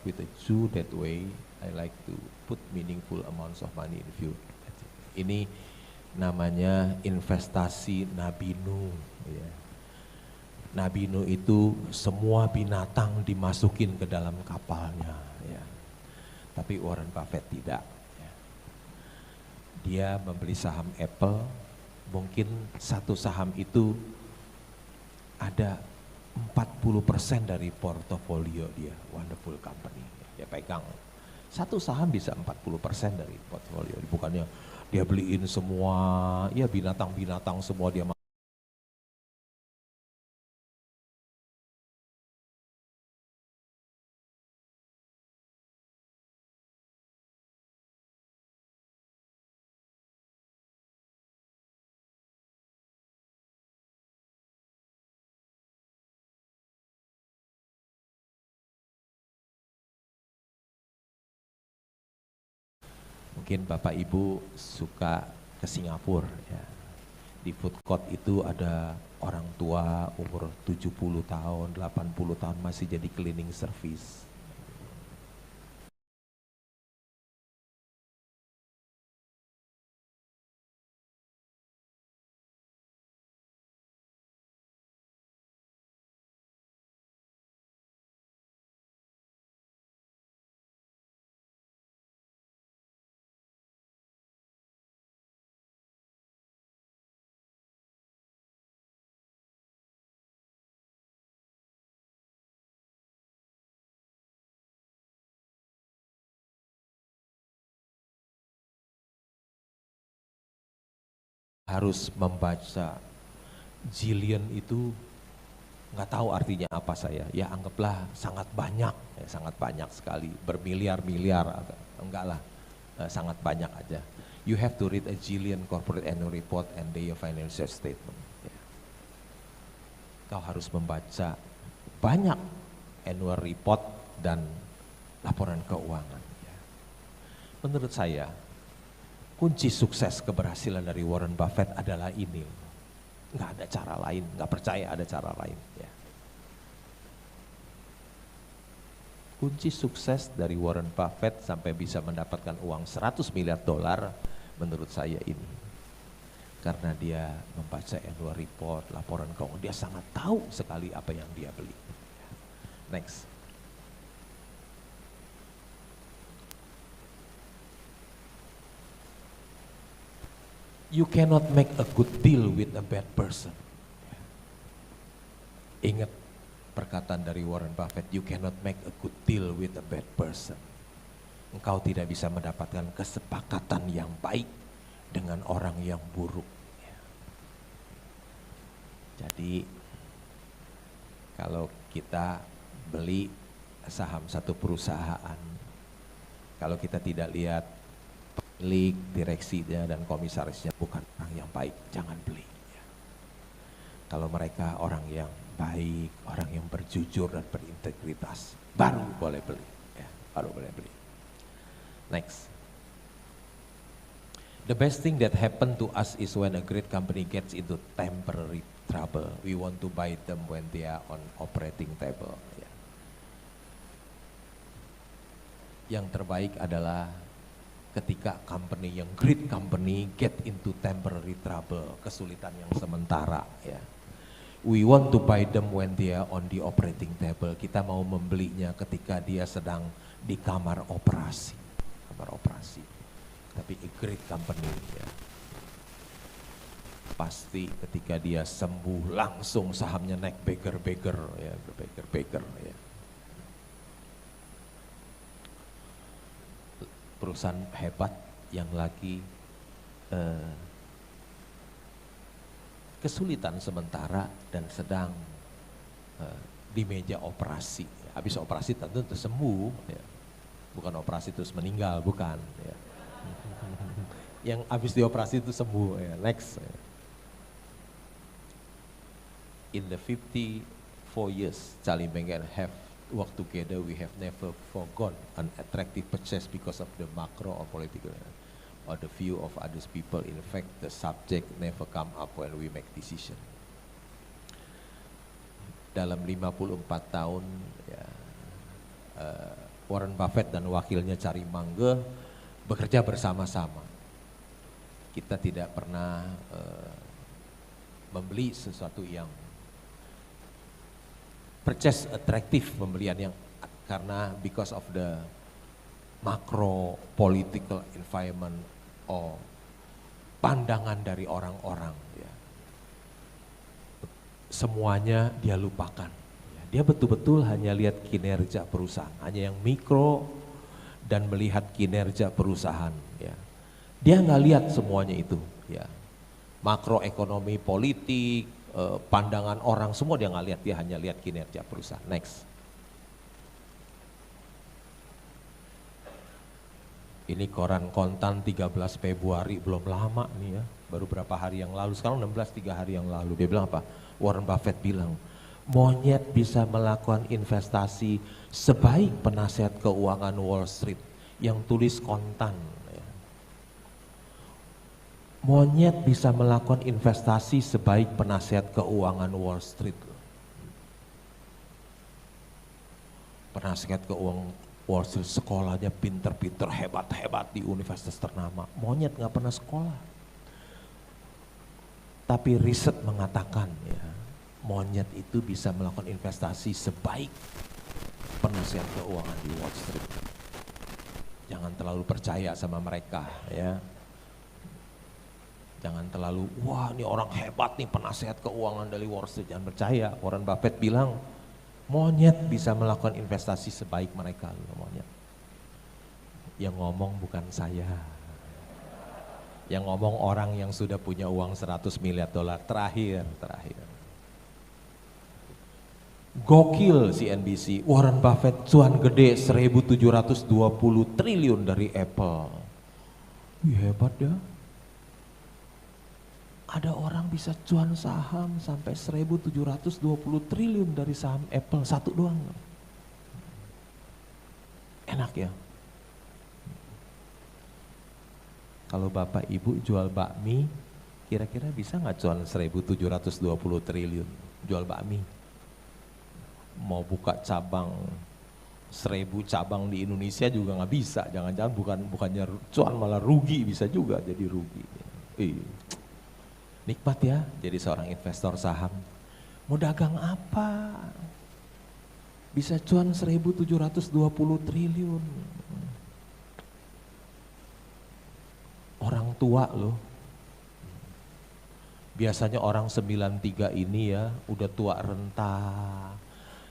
with a Jew that way. I like to put meaningful amounts of money in view. Ini namanya investasi Nabi Nuh. Ya. Nabi Nuh itu semua binatang dimasukin ke dalam kapalnya. Ya. Tapi Warren Buffett tidak. Ya. Dia membeli saham Apple, mungkin satu saham itu ada 40% dari portofolio dia. Wonderful company. Dia pegang. Satu saham bisa 40% dari portofolio. Bukannya dia beliin semua, ya binatang-binatang semua dia. Mungkin Bapak Ibu suka ke Singapura ya. Di food court itu ada orang tua umur 70 tahun, 80 tahun masih jadi cleaning service. Harus membaca jillion itu nggak tahu artinya apa saya, ya anggaplah sangat banyak, ya, sangat banyak sekali, bermiliar-miliar, enggak lah, sangat banyak aja. You have to read a jillion corporate annual report and their financial statement. Ya. Kau harus membaca banyak annual report dan laporan keuangan. Ya. Menurut saya, kunci sukses keberhasilan dari Warren Buffett adalah ini. Nggak ada cara lain, nggak percaya ada cara lain. Ya. Kunci sukses dari Warren Buffett sampai bisa mendapatkan uang 100 miliar dolar menurut saya ini. Karena dia membaca annual report, laporan keuangan, dia sangat tahu sekali apa yang dia beli. Next. You cannot make a good deal with a bad person. Ingat perkataan dari Warren Buffett, you cannot make a good deal with a bad person. Engkau tidak bisa mendapatkan kesepakatan yang baik dengan orang yang buruk. Jadi kalau kita beli saham satu perusahaan, kalau kita tidak lihat pemilik, direksinya dan komisarisnya bukan orang yang baik, jangan beli. Kalau mereka orang yang baik, orang yang berjujur dan berintegritas, baru boleh beli. Ya, baru boleh beli. Next. The best thing that happen to us is when a great company gets into temporary trouble. We want to buy them when they are on operating table. Ya. Yang terbaik adalah ketika company yang great company get into temporary trouble, kesulitan yang sementara ya. We want to buy them when they are on the operating table. Kita mau membelinya ketika dia sedang di kamar operasi. Kamar operasi. Tapi a great company ya. Pasti ketika dia sembuh langsung sahamnya naik beggar ya, beggar ya. Perusahaan hebat yang lagi kesulitan sementara dan sedang di meja operasi. Habis operasi tentu sembuh ya. Bukan operasi terus meninggal, bukan ya. Yang habis dioperasi itu sembuh ya. Next ya. In the 54 years Charlie Mengen have worked together, we have never forgone an attractive purchase because of the macro or political or the view of others people. In fact, the subject never come up when we make decision. Dalam 54 tahun ya, Warren Buffett dan wakilnya Charlie Munger bekerja bersama-sama. Kita tidak pernah membeli sesuatu yang purchase attractive, pembelian yang karena because of the macro political environment or pandangan dari orang-orang ya. Semuanya dia lupakan ya. Dia betul-betul hanya lihat kinerja perusahaan, hanya yang mikro dan melihat kinerja perusahaan ya. Dia nggak lihat semuanya itu ya. Makroekonomi, politik, pandangan orang semua dia nggak lihat, dia hanya lihat kinerja perusahaan. Next. Ini koran Kontan 13 Februari, belum lama nih ya, baru berapa hari yang lalu, sekarang 16 3 hari yang lalu. Dia bilang apa? Warren Buffett bilang, monyet bisa melakukan investasi sebaik penasihat keuangan Wall Street yang tulis Kontan. Monyet bisa melakukan investasi sebaik penasihat keuangan Wall Street. Penasihat keuangan Wall Street sekolahnya pinter-pinter, hebat-hebat di universitas ternama. Monyet nggak pernah sekolah. Tapi riset mengatakan ya, monyet itu bisa melakukan investasi sebaik penasihat keuangan di Wall Street. Jangan terlalu percaya sama mereka ya. Jangan terlalu, wah ini orang hebat nih penasihat keuangan dari Wall Street. Jangan percaya, Warren Buffett bilang, monyet bisa melakukan investasi sebaik mereka. Monyet. Yang ngomong bukan saya. Yang ngomong orang yang sudah punya uang 100 miliar dolar. Terakhir. Gokil CNBC, Warren Buffett cuan gede 1.720 triliun dari Apple. Wih, hebat ya. Ada orang bisa cuan saham sampai 1.720 triliun dari saham Apple, satu doang. Enak ya. Kalau Bapak Ibu jual bakmi, kira-kira bisa nggak cuan 1.720 triliun jual bakmi? Mau buka cabang 1.000 cabang di Indonesia juga nggak bisa. Jangan-jangan bukannya cuan malah rugi, bisa juga jadi rugi. Nikmat ya jadi seorang investor saham. Mau dagang apa? Bisa cuan 1.720 triliun. Orang tua loh. Biasanya orang 93 ini ya udah tua renta.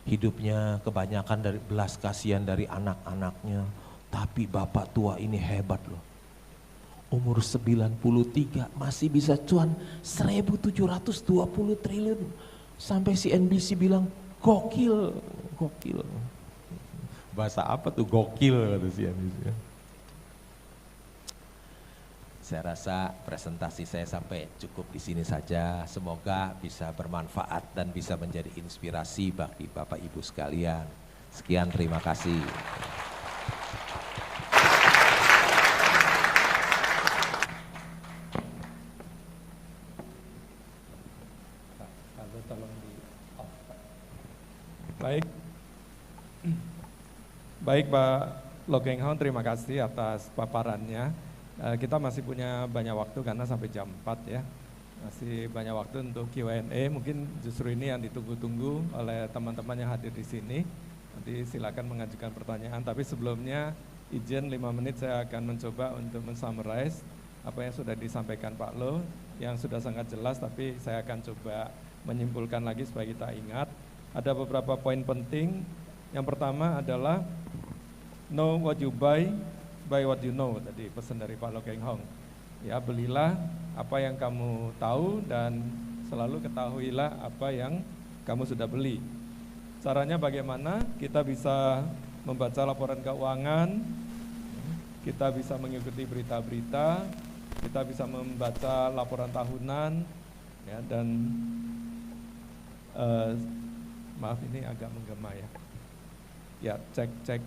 Hidupnya kebanyakan dari belas kasihan dari anak-anaknya. Tapi bapak tua ini hebat loh. Umur 93 masih bisa cuan 1.720 triliun. Sampai CNBC bilang gokil. Bahasa apa tuh gokil kata CNBC. Saya rasa presentasi saya sampai cukup di sini saja. Semoga bisa bermanfaat dan bisa menjadi inspirasi bagi Bapak Ibu sekalian. Sekian, terima kasih.
Baik Pak Lo Keng Hong, terima kasih atas paparannya. Kita masih punya banyak waktu karena sampai jam 4 ya. Masih banyak waktu untuk Q&A, mungkin justru ini yang ditunggu-tunggu oleh teman-teman yang hadir di sini. Nanti silakan mengajukan pertanyaan, tapi sebelumnya izin 5 menit saya akan mencoba untuk men-summarize apa yang sudah disampaikan Pak Lo, yang sudah sangat jelas, tapi saya akan coba menyimpulkan lagi supaya kita ingat. Ada beberapa poin penting. Yang pertama adalah know what you buy what you know, tadi pesan dari Pak Lo Keng Hong. Ya, belilah apa yang kamu tahu dan selalu ketahuilah apa yang kamu sudah beli. Caranya bagaimana? Kita bisa membaca laporan keuangan, kita bisa mengikuti berita-berita, kita bisa membaca laporan tahunan, ya, dan maaf ini agak menggema ya. Ya, cek.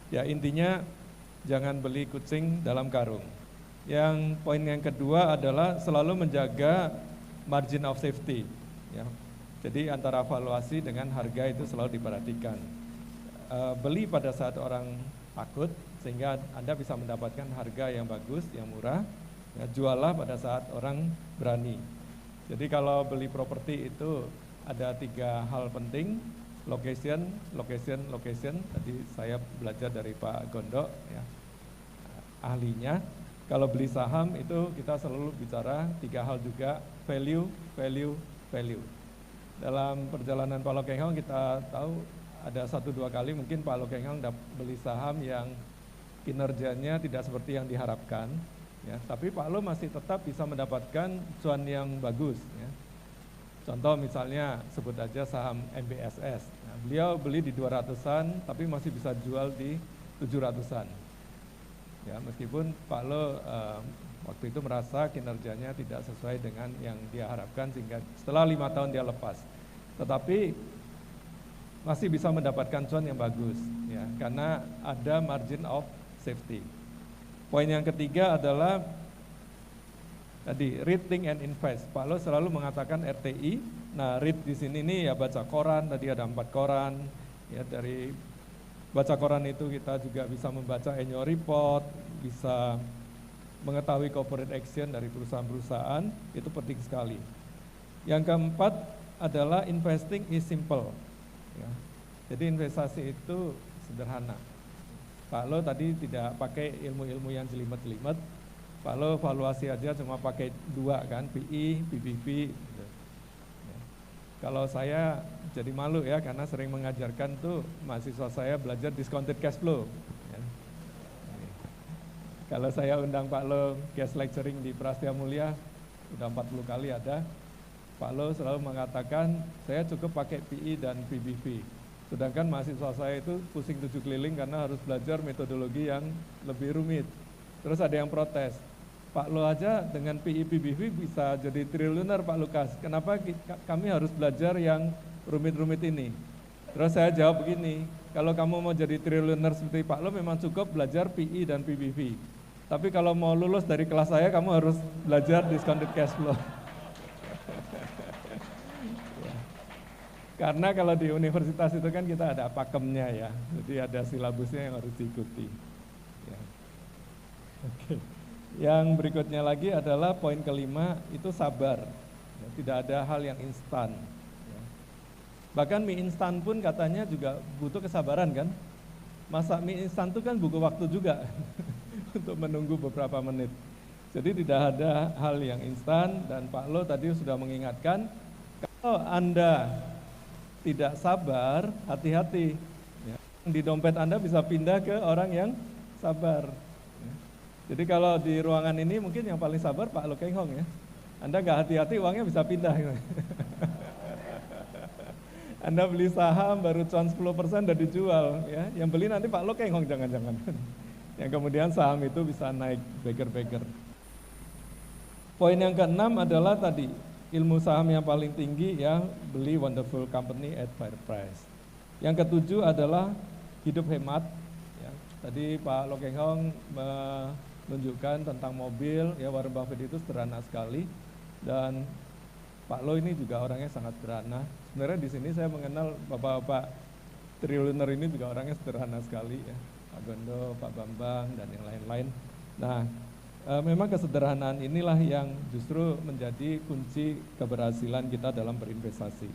Ya, intinya jangan beli kucing dalam karung. Yang poin yang kedua adalah selalu menjaga margin of safety. Ya. Jadi antara valuasi dengan harga itu selalu diperhatikan. Beli pada saat orang takut sehingga Anda bisa mendapatkan harga yang bagus, yang murah. Ya, jualah pada saat orang berani. Jadi kalau beli properti itu ada 3 hal penting. Location. Tadi saya belajar dari Pak Gondok, ya, ahlinya. Kalau beli saham itu kita selalu bicara 3 hal juga, value. Dalam perjalanan Pak Lo Keng Hong kita tahu ada 1-2 kali mungkin Pak Lo Keng Hong beli saham yang kinerjanya tidak seperti yang diharapkan, ya. Tapi Pak Lo masih tetap bisa mendapatkan cuan yang bagus, ya. Contoh misalnya sebut aja saham MBSS. Nah, beliau beli di 200-an tapi masih bisa jual di 700-an. Ya, meskipun Pak Lo waktu itu merasa kinerjanya tidak sesuai dengan yang dia harapkan sehingga setelah 5 tahun dia lepas. Tetapi masih bisa mendapatkan cuan yang bagus, ya, karena ada margin of safety. Poin yang ketiga adalah tadi read, think and invest. Pak Lo selalu mengatakan RTI. Nah, read di sini nih ya baca koran. Tadi ada 4 koran. Ya, dari baca koran itu kita juga bisa membaca annual report, bisa mengetahui corporate action dari perusahaan-perusahaan. Itu penting sekali. Yang keempat adalah investing is simple. Ya. Jadi investasi itu sederhana. Pak Lo tadi tidak pakai ilmu-ilmu yang jelimet-jelimet. Pak Lo valuasi aja cuma pakai 2 kan, PE, PBV. Gitu. Ya. Kalau saya jadi malu ya karena sering mengajarkan tuh mahasiswa saya belajar discounted cash flow. Ya. Kalau saya undang Pak Lo guest lecturing di Prastia Mulia, udah 40 kali ada, Pak Lo selalu mengatakan saya cukup pakai PE dan PBV. Sedangkan mahasiswa saya itu pusing 7 keliling karena harus belajar metodologi yang lebih rumit. Terus ada yang protes, Pak Lo aja dengan PE PBV bisa jadi triliuner Pak Lukas, kenapa kami harus belajar yang rumit-rumit ini? Terus saya jawab begini, kalau kamu mau jadi triliuner seperti Pak Lo memang cukup belajar PE dan PBV. Tapi kalau mau lulus dari kelas saya kamu harus belajar discounted cash flow. Karena kalau di universitas itu kan kita ada pakemnya ya, jadi ada silabusnya yang harus diikuti. Ya. Oke. Yang berikutnya lagi adalah poin kelima, itu sabar. Ya, tidak ada hal yang instan. Ya. Bahkan mie instan pun katanya juga butuh kesabaran kan. Masak mie instan itu kan butuh waktu juga untuk menunggu beberapa menit. Jadi tidak ada hal yang instan dan Pak Lo tadi sudah mengingatkan, kalau Anda tidak sabar, hati-hati. Ya. Di dompet Anda bisa pindah ke orang yang sabar. Ya. Jadi kalau di ruangan ini mungkin yang paling sabar Pak Lo Keng Hong ya. Anda nggak hati-hati uangnya bisa pindah. Anda beli saham baru cuan 10% udah dijual. Ya. Yang beli nanti Pak Lo Keng Hong jangan-jangan. Yang kemudian saham itu bisa naik beggar-beggar. Poin yang keenam adalah tadi, ilmu saham yang paling tinggi ya, beli wonderful company at fair price. Yang ketujuh adalah hidup hemat. Ya. Tadi Pak Lo Keng Hong menunjukkan tentang mobil, ya Warren Buffett itu sederhana sekali. Dan Pak Lo ini juga orangnya sangat sederhana. Sebenarnya di sini saya mengenal bapak-bapak triliuner ini juga orangnya sederhana sekali ya, Pak Gondo, Pak Bambang, dan yang lain-lain. Nah, memang kesederhanaan inilah yang justru menjadi kunci keberhasilan kita dalam berinvestasi.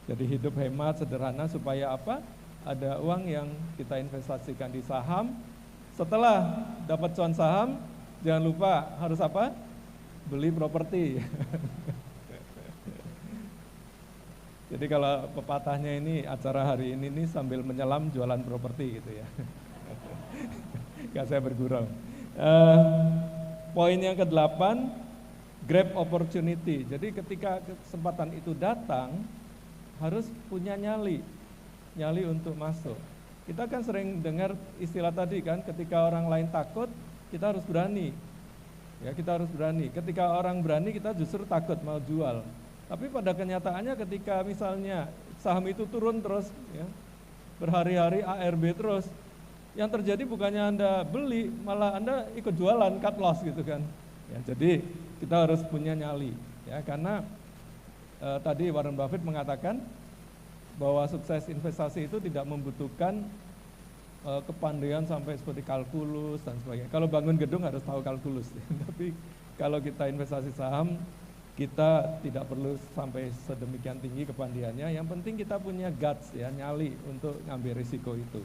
Jadi hidup hemat, sederhana, supaya apa? Ada uang yang kita investasikan di saham. Setelah dapat cuan saham, jangan lupa harus apa? Beli properti. Jadi kalau pepatahnya ini, acara hari ini nih sambil menyelam jualan properti gitu ya. Gak saya bergurau. Poin yang ke-8, grab opportunity. Jadi ketika kesempatan itu datang, harus punya nyali untuk masuk. Kita kan sering dengar istilah tadi kan, ketika orang lain takut, kita harus berani. Ya, kita harus berani. Ketika orang berani, kita justru takut mau jual. Tapi pada kenyataannya ketika misalnya saham itu turun terus, ya, berhari-hari ARB terus, yang terjadi bukannya Anda beli, malah Anda ikut jualan, cut loss gitu kan. Ya, jadi kita harus punya nyali, ya, karena tadi Warren Buffett mengatakan bahwa sukses investasi itu tidak membutuhkan kepandaian sampai seperti kalkulus dan sebagainya. Kalau bangun gedung harus tahu kalkulus, tapi kalau kita investasi saham, kita tidak perlu sampai sedemikian tinggi kepandaiannya. Yang penting kita punya guts, ya, nyali untuk ngambil risiko itu.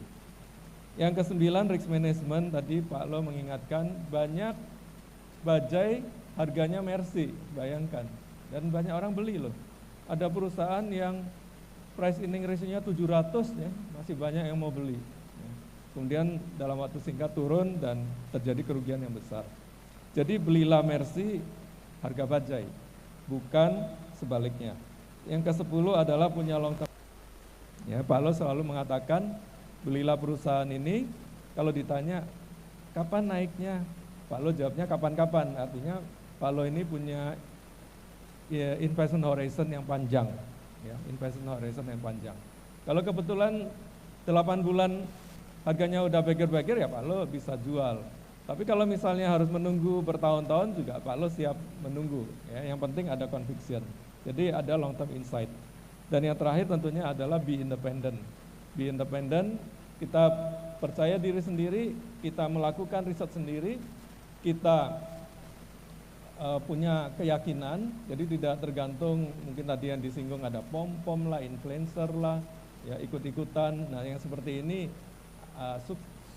Yang ke-9, risk management. Tadi Pak Lo mengingatkan banyak bajai harganya Mercy, bayangkan. Dan banyak orang beli loh. Ada perusahaan yang price earning ratio-nya 700, ya, masih banyak yang mau beli. Kemudian dalam waktu singkat turun dan terjadi kerugian yang besar. Jadi belilah Mercy harga bajai, bukan sebaliknya. Yang ke-10 adalah punya long term. Ya, Pak Lo selalu mengatakan belilah perusahaan ini, kalau ditanya kapan naiknya, Pak Lo jawabnya kapan-kapan. Artinya Pak Lo ini punya ya, investment horizon yang panjang, ya, investment horizon yang panjang. Kalau kebetulan 8 bulan harganya udah beger-beger, ya Pak Lo bisa jual. Tapi kalau misalnya harus menunggu bertahun-tahun juga Pak Lo siap menunggu, ya. Yang penting ada conviction. Jadi ada long term insight. Dan yang terakhir tentunya adalah be independent. Be independent, kita percaya diri sendiri, kita melakukan riset sendiri, kita punya keyakinan, jadi tidak tergantung, mungkin tadi yang disinggung ada pom-pom lah, influencer lah, ya, ikut-ikutan. Nah, yang seperti ini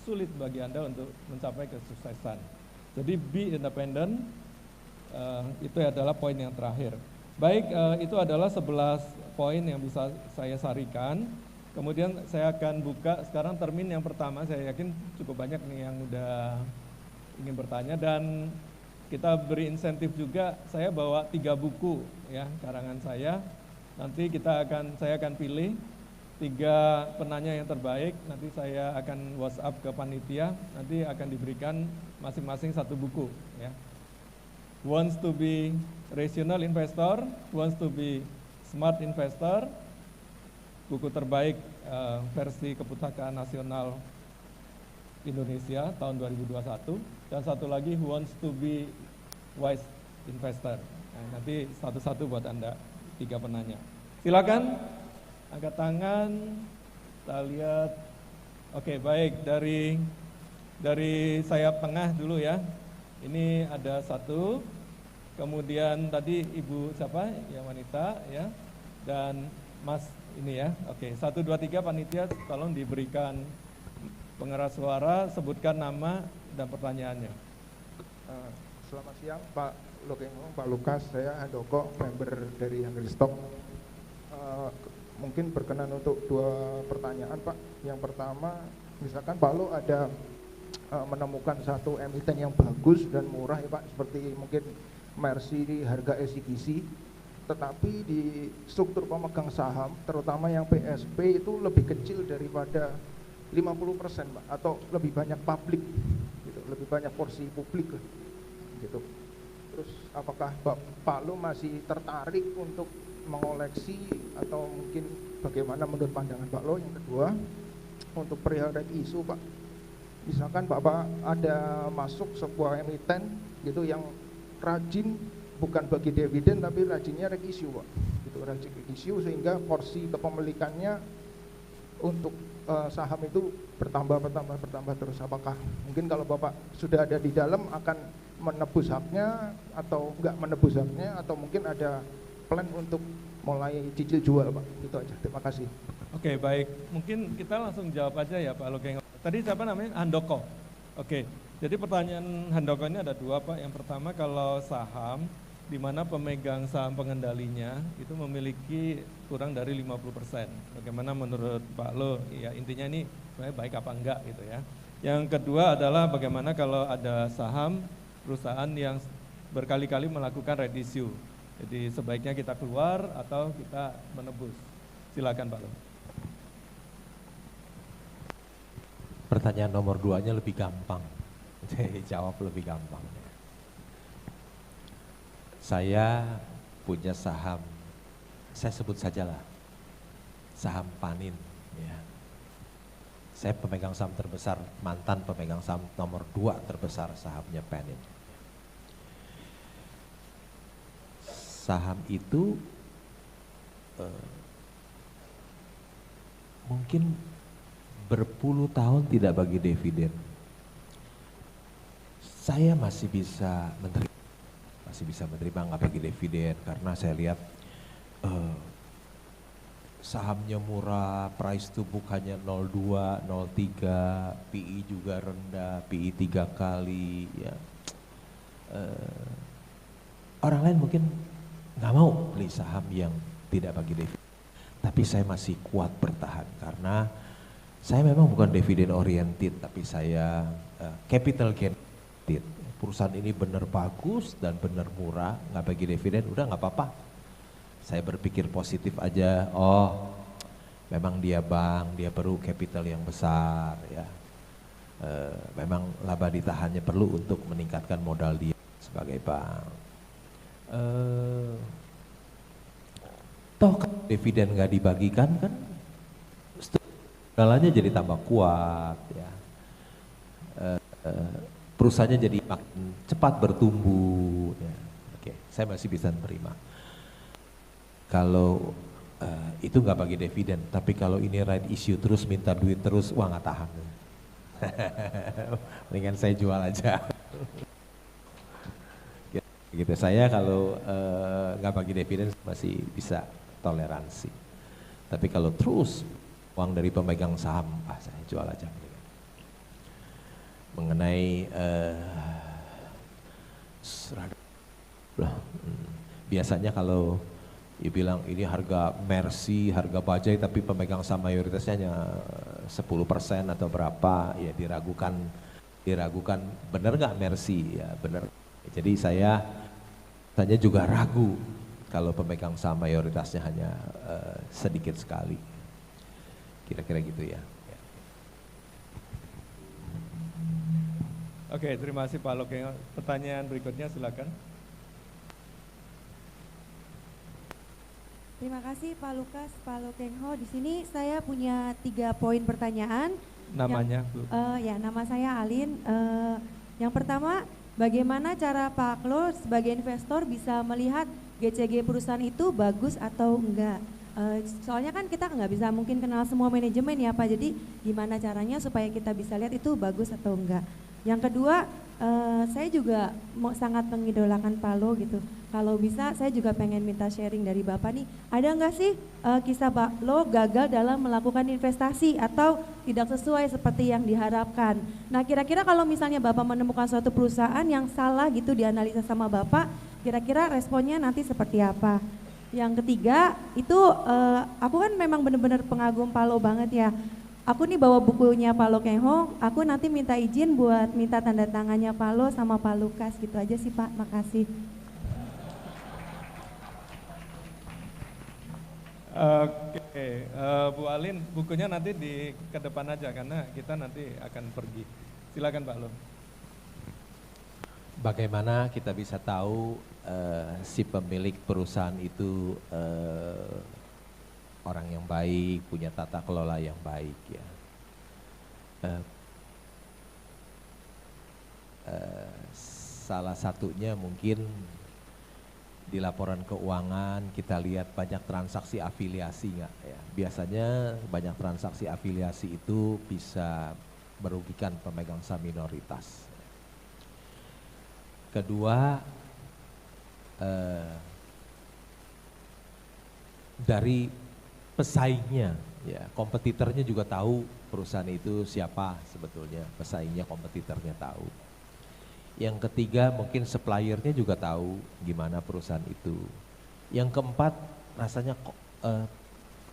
sulit bagi Anda untuk mencapai kesuksesan. Jadi be independent, itu adalah poin yang terakhir. Baik, itu adalah 11 poin yang bisa saya sarikan. Kemudian saya akan buka sekarang termin yang pertama. Saya yakin cukup banyak nih yang udah ingin bertanya, dan kita beri insentif juga. Saya bawa 3 buku, ya, karangan saya. Nanti saya akan pilih 3 penanya yang terbaik. Nanti saya akan WhatsApp ke panitia. Nanti akan diberikan masing-masing 1 buku, ya. Wants to be rational investor, wants to be smart investor, buku terbaik versi Kepustakaan Nasional Indonesia tahun 2021, dan satu lagi Who Wants to be Wise Investor. Nah, nanti satu-satu buat Anda, 3 penanya. Silakan angkat tangan, kita lihat. Oke, baik, dari sayap tengah dulu ya. Ini ada 1, kemudian tadi Ibu siapa? Ya, wanita ya, dan Mas ini ya. Oke, 1, 2, 3 panitia tolong diberikan pengeras suara, sebutkan nama dan pertanyaannya.
Selamat siang Pak Lokenghong, Pak Lukas, saya Handoko, member dari Anggrek-Stock. Mungkin berkenan untuk 2 pertanyaan Pak. Yang pertama, misalkan Pak Lo ada menemukan satu emiten yang bagus dan murah ya Pak, seperti mungkin Mercy di harga SCGC, tetapi di struktur pemegang saham, terutama yang PSP itu lebih kecil daripada 50% Pak, atau lebih banyak publik, gitu, lebih banyak porsi publik gitu. Terus apakah Pak Lo masih tertarik untuk mengoleksi, atau mungkin bagaimana menurut pandangan Pak Lo? Yang kedua, untuk perihal reg issue Pak, misalkan Bapak ada masuk sebuah emiten gitu yang rajin, bukan bagi dividen tapi rajinnya reg issue Pak, gitu, rajin reg issue, sehingga porsi kepemilikannya untuk saham itu bertambah terus? Apakah mungkin kalau Bapak sudah ada di dalam akan menebus haknya atau enggak menebus haknya, atau mungkin ada plan untuk mulai cicil jual Pak? Itu aja, terima kasih.
Oke, baik, mungkin kita langsung jawab aja ya Pak Lokeng. Tadi siapa namanya? Handoko. Oke, jadi pertanyaan Handoko ini ada dua Pak. Yang pertama, kalau saham di mana pemegang saham pengendalinya itu memiliki kurang dari 50%. Bagaimana menurut Pak Lo? Ya intinya ini sebenarnya baik apa enggak gitu ya. Yang kedua adalah bagaimana kalau ada saham perusahaan yang berkali-kali melakukan red issue. Jadi sebaiknya kita keluar atau kita menebus. Silakan Pak Lo.
Pertanyaan nomor 2-nya lebih gampang. Jawab lebih gampang. Saya punya saham, saya sebut sajalah saham Panin. Ya. Saya pemegang saham terbesar, mantan pemegang saham nomor 2 terbesar sahamnya Panin. Saham itu mungkin berpuluh tahun tidak bagi dividen. Saya masih bisa menerima nggak bagi dividen karena saya lihat sahamnya murah, price to book hanya 0,2, 0,3, PI juga rendah, PI 3 kali. Ya. Orang lain mungkin nggak mau beli saham yang tidak bagi dividen, tapi saya masih kuat bertahan karena saya memang bukan dividen oriented, tapi saya capital gain oriented. Perusahaan ini benar bagus dan benar murah, nggak bagi dividen, udah nggak apa-apa. Saya berpikir positif aja, oh memang dia bank, dia perlu capital yang besar ya. Memang laba ditahannya perlu untuk meningkatkan modal dia sebagai bank. Toh dividen nggak dibagikan kan, modalnya jadi tambah kuat ya. Perusahaannya jadi makin cepat bertumbuh. Ya. Oke, saya masih bisa menerima. Kalau itu nggak bagi dividen, tapi kalau ini right issue terus minta duit terus, wah nggak tahan. Mendingan saya jual aja. Gitu, saya kalau nggak bagi dividen masih bisa toleransi. Tapi kalau terus uang dari pemegang saham, saya jual aja. Mengenai biasanya kalau bilang ini harga Mercy, harga bajai tapi pemegang saham mayoritasnya hanya 10% atau berapa, ya diragukan benar nggak Mercy, ya benar. Jadi saya juga ragu kalau pemegang saham mayoritasnya hanya sedikit sekali, kira-kira gitu ya.
Oke, terima kasih Pak Lokeng. Pertanyaan berikutnya silakan.
Terima kasih Pak Lukas, Pak Lokengho. Di sini saya punya 3 poin pertanyaan.
Namanya?
Ya, nama saya Alin. Yang pertama, bagaimana cara Pak Klo sebagai investor bisa melihat GCG perusahaan itu bagus atau enggak? Soalnya kan kita nggak bisa mungkin kenal semua manajemen ya Pak. Jadi gimana caranya supaya kita bisa lihat itu bagus atau enggak? Yang kedua, saya juga sangat mengidolakan Pak Lo gitu. Kalau bisa saya juga pengen minta sharing dari Bapak nih. Ada nggak sih kisah Pak Lo gagal dalam melakukan investasi atau tidak sesuai seperti yang diharapkan? Nah kira-kira kalau misalnya Bapak menemukan suatu perusahaan yang salah gitu dianalisa sama Bapak, kira-kira responnya nanti seperti apa? Yang ketiga itu aku kan memang benar-benar pengagum Pak Lo banget ya. Aku nih bawa bukunya Pak Lokengho, aku nanti minta izin buat minta tanda tangannya Pak Lo sama Pak Lukas, gitu aja sih Pak, makasih.
Oke, Bu Alin, bukunya nanti ke depan aja karena kita nanti akan pergi. Silakan Pak Lo.
Bagaimana kita bisa tahu si pemilik perusahaan itu orang yang baik, punya tata kelola yang baik ya. Salah satunya mungkin di laporan keuangan kita lihat banyak transaksi afiliasi nggak ya. Biasanya banyak transaksi afiliasi itu bisa merugikan pemegang saham minoritas. Kedua, dari pesaingnya, ya kompetitornya juga tahu perusahaan itu siapa sebetulnya, pesaingnya, kompetitornya tahu. Yang ketiga mungkin suppliernya juga tahu gimana perusahaan itu. Yang keempat rasanya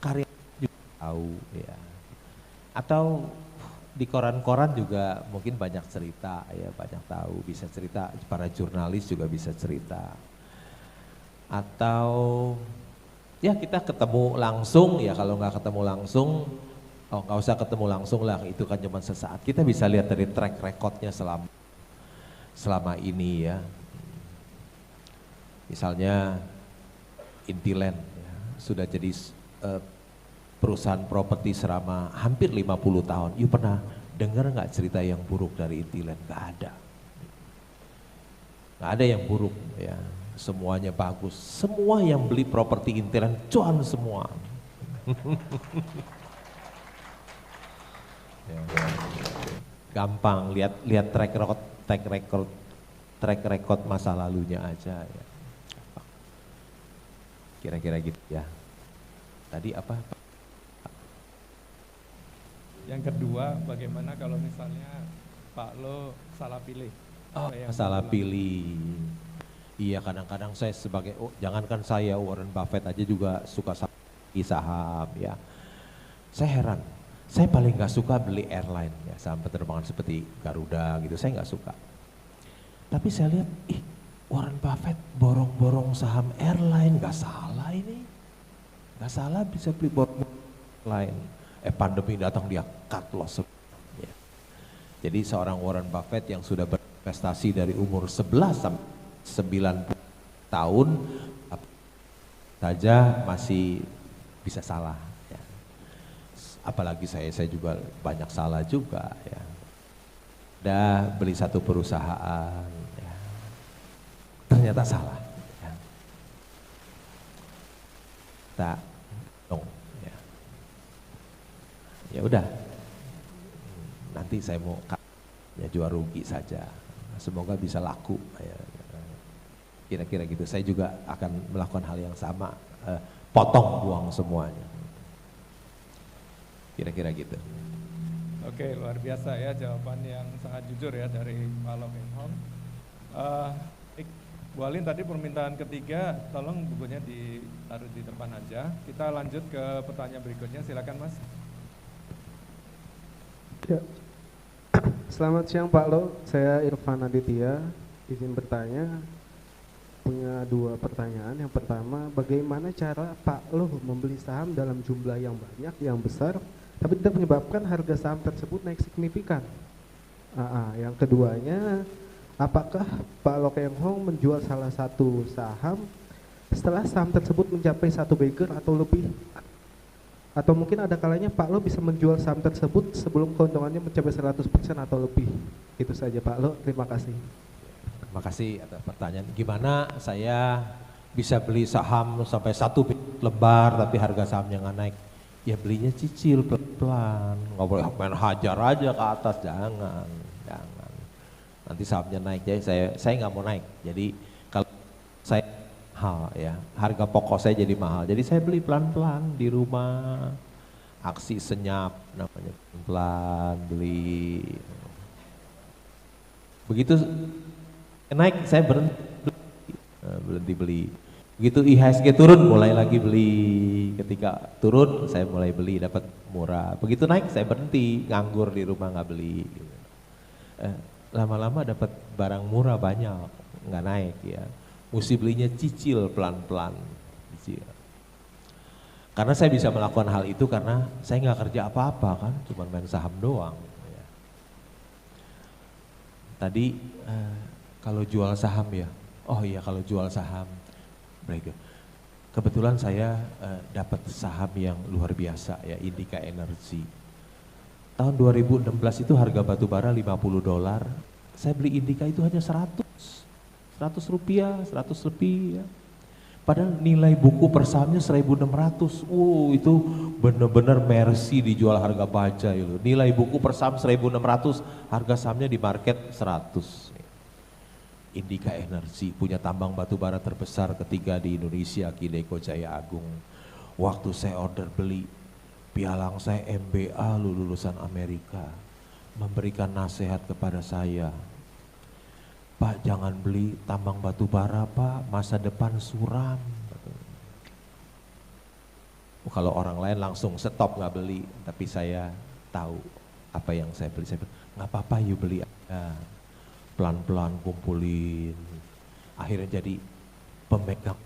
karya juga tahu ya. Atau di koran-koran juga mungkin banyak cerita ya, banyak tahu, bisa cerita, para jurnalis juga bisa cerita. Atau ya kita ketemu langsung ya, kalau nggak ketemu langsung, oh nggak usah ketemu langsung lah, itu kan cuma sesaat. Kita bisa lihat dari track recordnya selama ini ya. Misalnya Intiland ya, sudah jadi perusahaan properti selama hampir 50 tahun. You pernah dengar nggak cerita yang buruk dari Intiland? Nggak ada. Nggak ada yang buruk ya. Semuanya bagus, semua yang beli properti Intiland cuan semua. Gampang, lihat track record masa lalunya aja ya. Kira-kira gitu ya. Tadi apa?
Yang kedua, bagaimana kalau misalnya Pak Lo salah pilih?
Oh, salah pilih. Iya, kadang-kadang saya sebagai, jangankan saya, Warren Buffett aja juga suka saham ya. Saya heran, saya paling nggak suka beli airline ya, saham penerbangan seperti Garuda gitu, saya nggak suka. Tapi saya lihat, Warren Buffett borong-borong saham airline, nggak salah ini, nggak salah bisa beli borong airline. Pandemi datang dia cut loss. Ya. Jadi seorang Warren Buffett yang sudah berinvestasi dari umur 11 sampai 90 tahun saja masih bisa salah ya. Apalagi saya juga banyak salah juga ya. Udah beli satu perusahaan ya. Ternyata salah ya. Tak dong ya. Ya udah, nanti saya mau ya jual rugi saja, semoga bisa laku ya. Kira-kira gitu, saya juga akan melakukan hal yang sama, potong buang semuanya. Kira-kira gitu.
Oke, luar biasa ya jawaban yang sangat jujur ya dari Pak Lo Keng Hong. Bu Alin tadi permintaan ketiga, tolong bukunya ditaruh di depan aja. Kita lanjut ke pertanyaan berikutnya, silakan Mas.
Ya. Selamat siang Pak Lo, saya Irfan Aditya, izin bertanya. Punya dua pertanyaan. Yang pertama, bagaimana cara Pak Lo membeli saham dalam jumlah yang banyak, yang besar, tapi tidak menyebabkan harga saham tersebut naik signifikan? Yang keduanya, apakah Pak Lo Keng Hong menjual salah satu saham setelah saham tersebut mencapai 1 bagger atau lebih? Atau mungkin ada kalanya Pak Lo bisa menjual saham tersebut sebelum keuntungannya mencapai 100% atau lebih? Itu saja Pak Lo, terima kasih.
Terima kasih atas pertanyaan. Gimana saya bisa beli saham sampai 1 lembar tapi harga sahamnya nggak naik? Ya belinya cicil pelan-pelan, nggak boleh main hajar aja ke atas, jangan. Nanti sahamnya naik, jadi saya nggak mau naik. Jadi kalau saya mahal ya, harga pokok saya jadi mahal. Jadi saya beli pelan-pelan di rumah, aksi senyap namanya, pelan beli. Begitu naik saya berhenti beli. Begitu IHSG turun mulai lagi beli. Ketika turun saya mulai beli, dapat murah. Begitu naik saya berhenti, nganggur di rumah nggak beli. Lama-lama dapat barang murah banyak, nggak naik ya. Mesti belinya cicil pelan-pelan. Karena saya bisa melakukan hal itu karena saya nggak kerja apa-apa kan, cuma main saham doang. Ya. Tadi kalau jual saham ya, oh iya kalau jual saham, kebetulan saya dapat saham yang luar biasa ya, Indica Energy. Tahun 2016 itu harga batu bara $50, saya beli Indica itu hanya 100 rupiah, 100 lebih ya. Padahal nilai buku per sahamnya 1.600. Itu bener-bener Mercy dijual harga bajai loh. Nilai buku per saham 1.600, harga sahamnya di market 100. Indika Energy punya tambang batu bara terbesar ketiga di Indonesia, Kideko Jaya Agung. Waktu saya order beli, pialang saya MBA lulusan Amerika, memberikan nasihat kepada saya, Pak jangan beli tambang batu bara Pak, masa depan suram. Kalau orang lain langsung stop nggak beli, tapi saya tahu apa yang saya beli. Saya bilang, nggak apa-apa yuk beli aja. Pelan-pelan kumpulin. Akhirnya jadi pemegang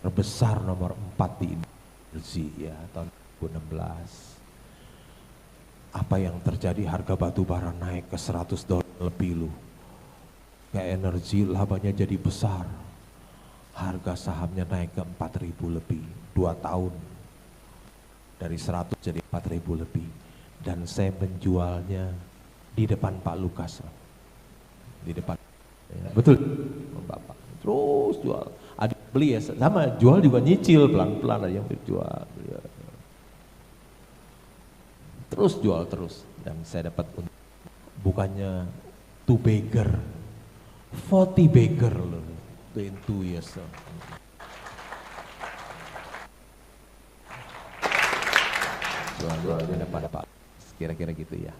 terbesar nomor 4 di Indonesia ya tahun 2016. Apa yang terjadi, harga batu bara naik ke $100 lebih loh. Kayak Energi labanya jadi besar, harga sahamnya naik ke 4.000 lebih, 2 tahun dari 100 jadi 4.000 lebih, dan saya menjualnya di depan Pak Lukas, di depan, ya, betul Bapak, terus jual, ada beli ya sama, jual juga nyicil pelan-pelan, ada yang berjual, ya. Terus jual terus, dan saya dapat bukannya 2 bagger, 40 bagger loh, in 2 years. Jual-jualnya pada Pak, kira-kira gitu ya.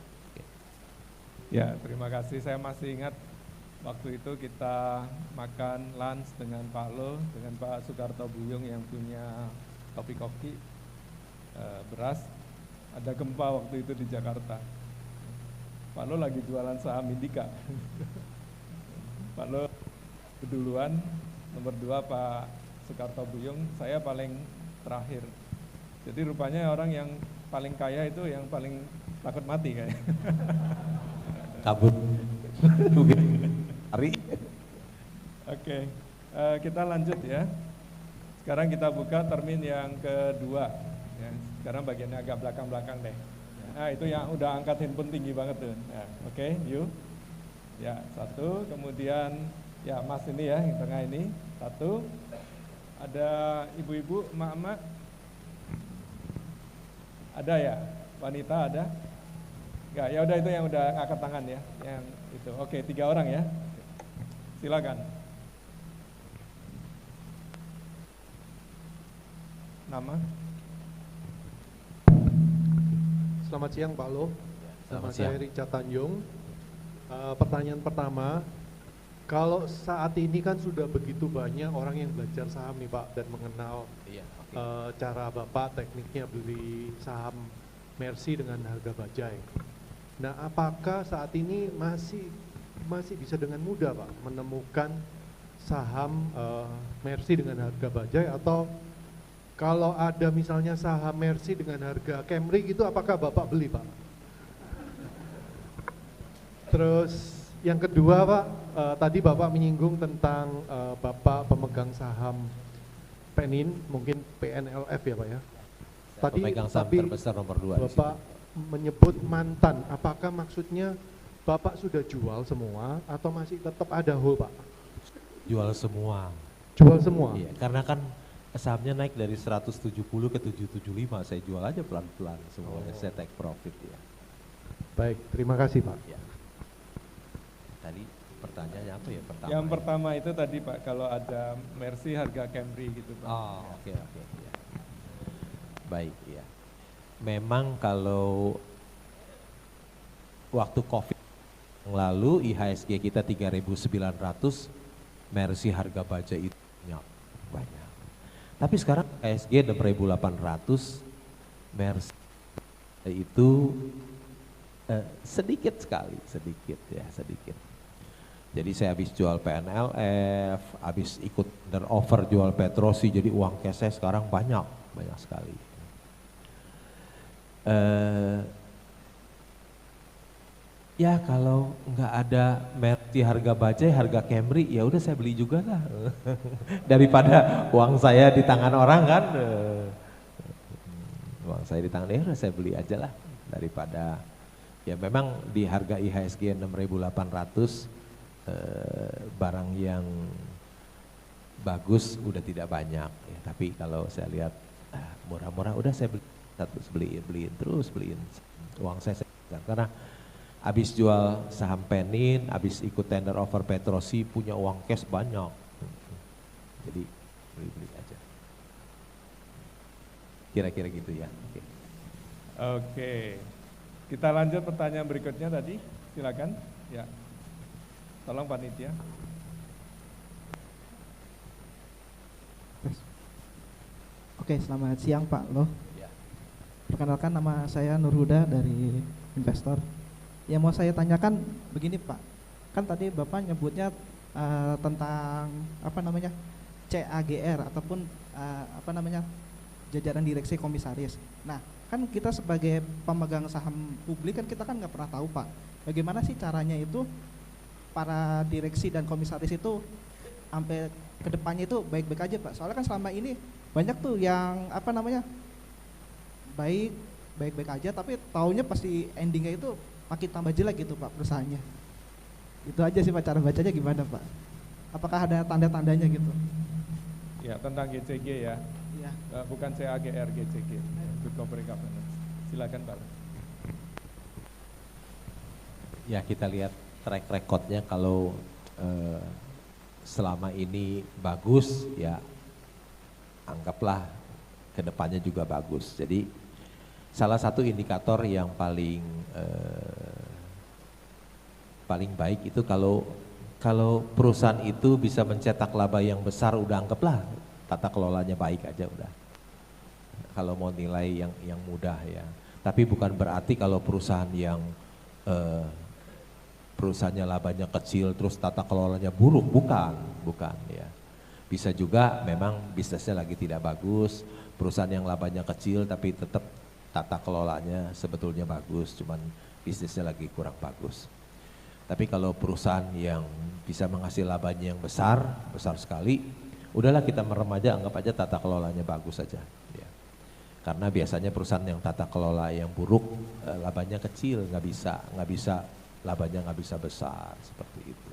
Ya, terima kasih. Saya masih ingat waktu itu kita makan lunch dengan Pak Lo, dengan Pak Sukarto Buyung yang punya kopi-kopi beras. Ada gempa waktu itu di Jakarta. Pak Lo lagi jualan saham Indika. Pak Lo keduluan, nomor 2 Pak Sukarto Buyung, saya paling terakhir. Jadi rupanya orang yang paling kaya itu yang paling takut mati kayak.
Kabur. Hari.
Oke, kita lanjut ya. Sekarang kita buka termin yang kedua. Ya, sekarang bagiannya agak belakang-belakang deh. Nah itu yang udah angkat handphone tinggi banget tuh. Nah, oke, yuk. Ya, 1, kemudian ya Mas ini ya, yang tengah ini, 1. Ada ibu-ibu, emak-emak? Ada ya? Wanita ada? Enggak, ya udah itu yang udah ngangkat tangan ya, yang itu. Oke, 3 orang ya. Silakan. Nama?
Selamat siang Pak Lo.
Selamat
Nama saya
siang.
Richard Tanjung. Pertanyaan pertama, kalau saat ini kan sudah begitu banyak orang yang belajar saham nih Pak dan mengenal cara Bapak tekniknya beli saham Mercy dengan harga bajai. Nah, apakah saat ini masih bisa dengan mudah Pak menemukan saham Mercy dengan harga bajai, atau kalau ada misalnya saham Mercy dengan harga Camry gitu, apakah Bapak beli Pak? Terus yang kedua Pak, tadi Bapak menyinggung tentang Bapak pemegang saham Penin, mungkin PNLF ya Pak ya. Tadi
pemegang saham terbesar nomor 2
Bapak menyebut mantan, apakah maksudnya Bapak sudah jual semua atau masih tetap ada hold Pak?
Jual semua.
Jual semua?
Iya, karena kan sahamnya naik dari 170 ke 775, saya jual aja pelan-pelan semuanya, saya take profit ya.
Baik, terima kasih Pak.
Ya. Tadi pertanyaannya apa ya pertama?
Yang pertama itu tadi Pak, kalau ada Mercy harga Camry gitu Pak.
Oh, oke. Ya. Baik ya. Memang kalau waktu COVID yang lalu IHSG kita 3.900, Mercy harga baja itu banyak. Tapi sekarang IHSG 6.800, Mercy itu sedikit sekali, sedikit. Jadi saya habis jual PNLF, habis ikut under-offer jual Petrosi, jadi uang cash saya sekarang banyak sekali. Ya kalau nggak ada Mercy harga bajai, harga Camry, ya udah saya beli juga lah. Daripada uang saya di tangan orang kan, uang saya di tangan, ya udah saya beli aja lah. Daripada, ya memang di harga IHSG 6.800, barang yang bagus udah tidak banyak ya, tapi kalau saya lihat murah-murah udah saya beliin terus uang saya karena habis jual saham Penin, habis ikut tender offer Petrosi punya uang cash banyak, jadi beli aja, kira-kira gitu ya.
Oke, kita lanjut pertanyaan berikutnya tadi, silakan ya, tolong panitia.
Oke, selamat siang Pak Loh. Perkenalkan, nama saya Nurhuda dari Investor. Yang mau saya tanyakan begini Pak, kan tadi Bapak nyebutnya tentang CAGR ataupun jajaran direksi komisaris. Nah, kan kita sebagai pemegang saham publik kan kita kan nggak pernah tahu Pak, bagaimana sih caranya itu para direksi dan komisaris itu sampai kedepannya itu baik-baik aja Pak. Soalnya kan selama ini banyak tuh yang baik-baik aja, tapi taunya pasti endingnya itu makin tambah jelek gitu Pak perusahaannya. Itu aja sih Pak, cara bacanya gimana Pak? Apakah ada tanda-tandanya gitu?
Ya, tentang GCG ya.
Iya.
Bukan CAGR, GCG. Good Corporate Governance. Silakan Pak.
Ya, kita lihat track recordnya kalau selama ini bagus ya anggaplah kedepannya juga bagus. Jadi salah satu indikator yang paling baik itu kalau perusahaan itu bisa mencetak laba yang besar, udah anggaplah tata kelolanya baik aja udah. Kalau mau nilai yang mudah ya. Tapi bukan berarti kalau perusahaan yang perusahaannya labanya kecil terus tata kelolanya buruk, bukan ya. Bisa juga memang bisnisnya lagi tidak bagus, perusahaan yang labanya kecil tapi tetap tata kelolanya sebetulnya bagus, cuman bisnisnya lagi kurang bagus. Tapi kalau perusahaan yang bisa menghasilkan labanya yang besar sekali, udahlah kita merem aja, anggap aja tata kelolanya bagus saja. Ya. Karena biasanya perusahaan yang tata kelola yang buruk, labanya kecil, nggak bisa labanya nggak bisa besar seperti itu.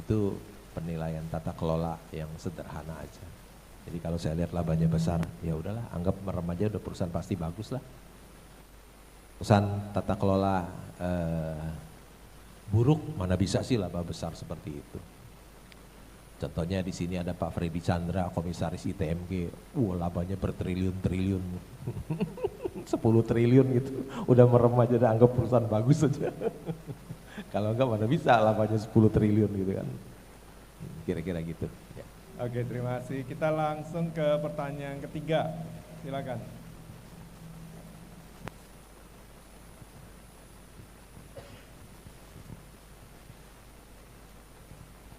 Itu penilaian tata kelola yang sederhana aja. Jadi kalau saya lihat labanya besar, ya udahlah, anggap merem aja, udah perusahaan pasti bagus lah. Perusahaan tata kelola buruk, mana bisa sih laba besar seperti itu. Contohnya di sini ada Pak Freddy Chandra, komisaris ITMG, labanya bertriliun-triliun, 10 triliun gitu, udah merem aja, udah anggap perusahaan bagus saja. Kalau enggak mana bisa labanya 10 triliun gitu kan, kira-kira gitu. Ya.
Oke, terima kasih. Kita langsung ke pertanyaan ketiga, silakan.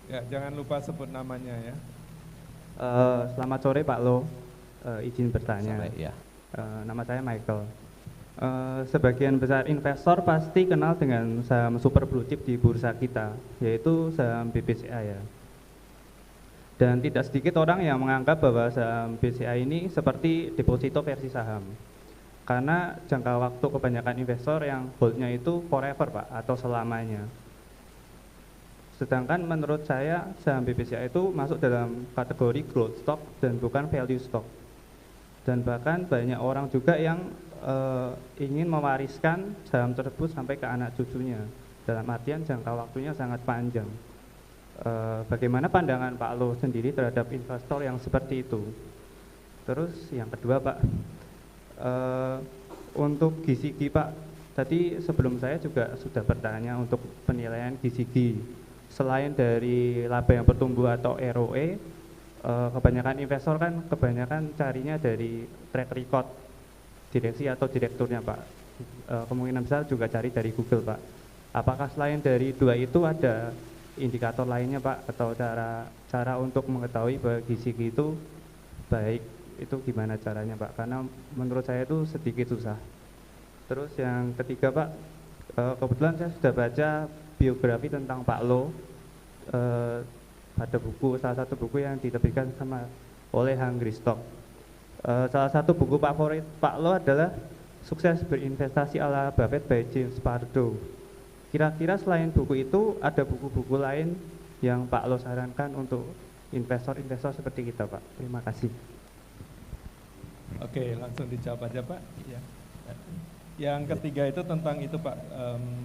Ya, jangan lupa sebut namanya ya.
Selamat sore Pak Lo, izin bertanya.
Ya.
Nama saya Michael. Sebagian besar investor pasti kenal dengan saham super blue chip di bursa kita, yaitu saham BBCA ya. Dan tidak sedikit orang yang menganggap bahwa saham BCA ini seperti deposito versi saham. Karena jangka waktu kebanyakan investor yang holdnya itu forever Pak, atau selamanya. Sedangkan menurut saya saham BBCA itu masuk dalam kategori growth stock dan bukan value stock. Dan bahkan banyak orang juga yang ingin mewariskan saham tersebut sampai ke anak cucunya. Dalam artian jangka waktunya sangat panjang. Bagaimana pandangan Pak Lo sendiri terhadap investor yang seperti itu? Terus yang kedua Pak, untuk GCG Pak, tadi sebelum saya juga sudah bertanya untuk penilaian GCG. Selain dari laba yang bertumbuh atau ROE, kebanyakan investor kan kebanyakan carinya dari track record direksi atau direkturnya Pak. Kemungkinan besar juga cari dari Google Pak. Apakah selain dari dua itu ada indikator lainnya Pak, atau cara untuk mengetahui bahwa GCG itu baik, itu gimana caranya Pak? Karena menurut saya itu sedikit susah. Terus yang ketiga Pak, kebetulan saya sudah baca biografi tentang Pak Lo, ada salah satu buku yang diterbitkan oleh Hungry Stock. Salah satu buku favorit Pak Lo adalah Sukses Berinvestasi ala Buffett by James Pardo. Kira-kira selain buku itu ada buku-buku lain yang Pak Lo sarankan untuk investor-investor seperti kita, Pak. Terima kasih.
Oke, langsung dijawab aja Pak. Ya. Yang ketiga itu tentang itu Pak,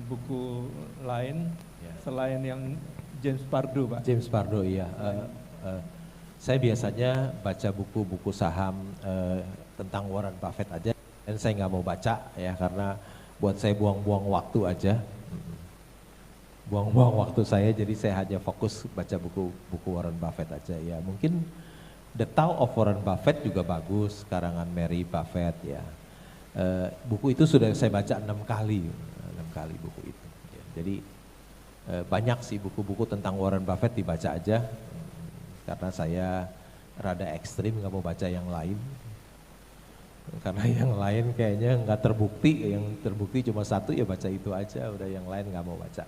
buku lain selain yang James Pardo Pak.
James Pardo, iya. Saya biasanya baca buku-buku saham tentang Warren Buffett aja, dan saya nggak mau baca ya karena buat saya buang-buang waktu aja. Buang-buang waktu saya, jadi saya hanya fokus baca buku Warren Buffett aja ya. Mungkin The Tao of Warren Buffett juga bagus, karangan Mary Buffett ya. Buku itu sudah saya baca 6 kali buku itu. Ya, jadi banyak sih buku-buku tentang Warren Buffett dibaca aja, karena saya rada ekstrim nggak mau baca yang lain. Karena yang lain kayaknya nggak terbukti, yang terbukti cuma satu ya baca itu aja, udah yang lain nggak mau baca.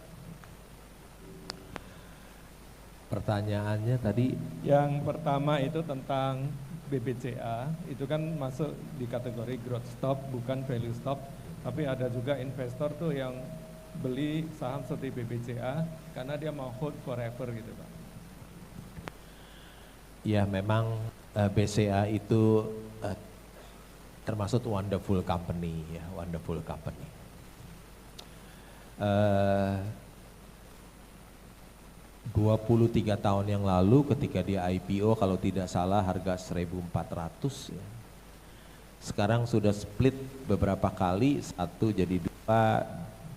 Pertanyaannya tadi?
Yang pertama itu tentang BBCA, itu kan masuk di kategori growth stock, bukan value stock. Tapi ada juga investor tuh yang beli saham seperti BBCA karena dia mau hold forever gitu Pak.
Ya memang BCA itu termasuk wonderful company ya, wonderful company. 23 tahun yang lalu ketika dia IPO kalau tidak salah harga 1.400 ya. Sekarang sudah split beberapa kali, 1 jadi 2,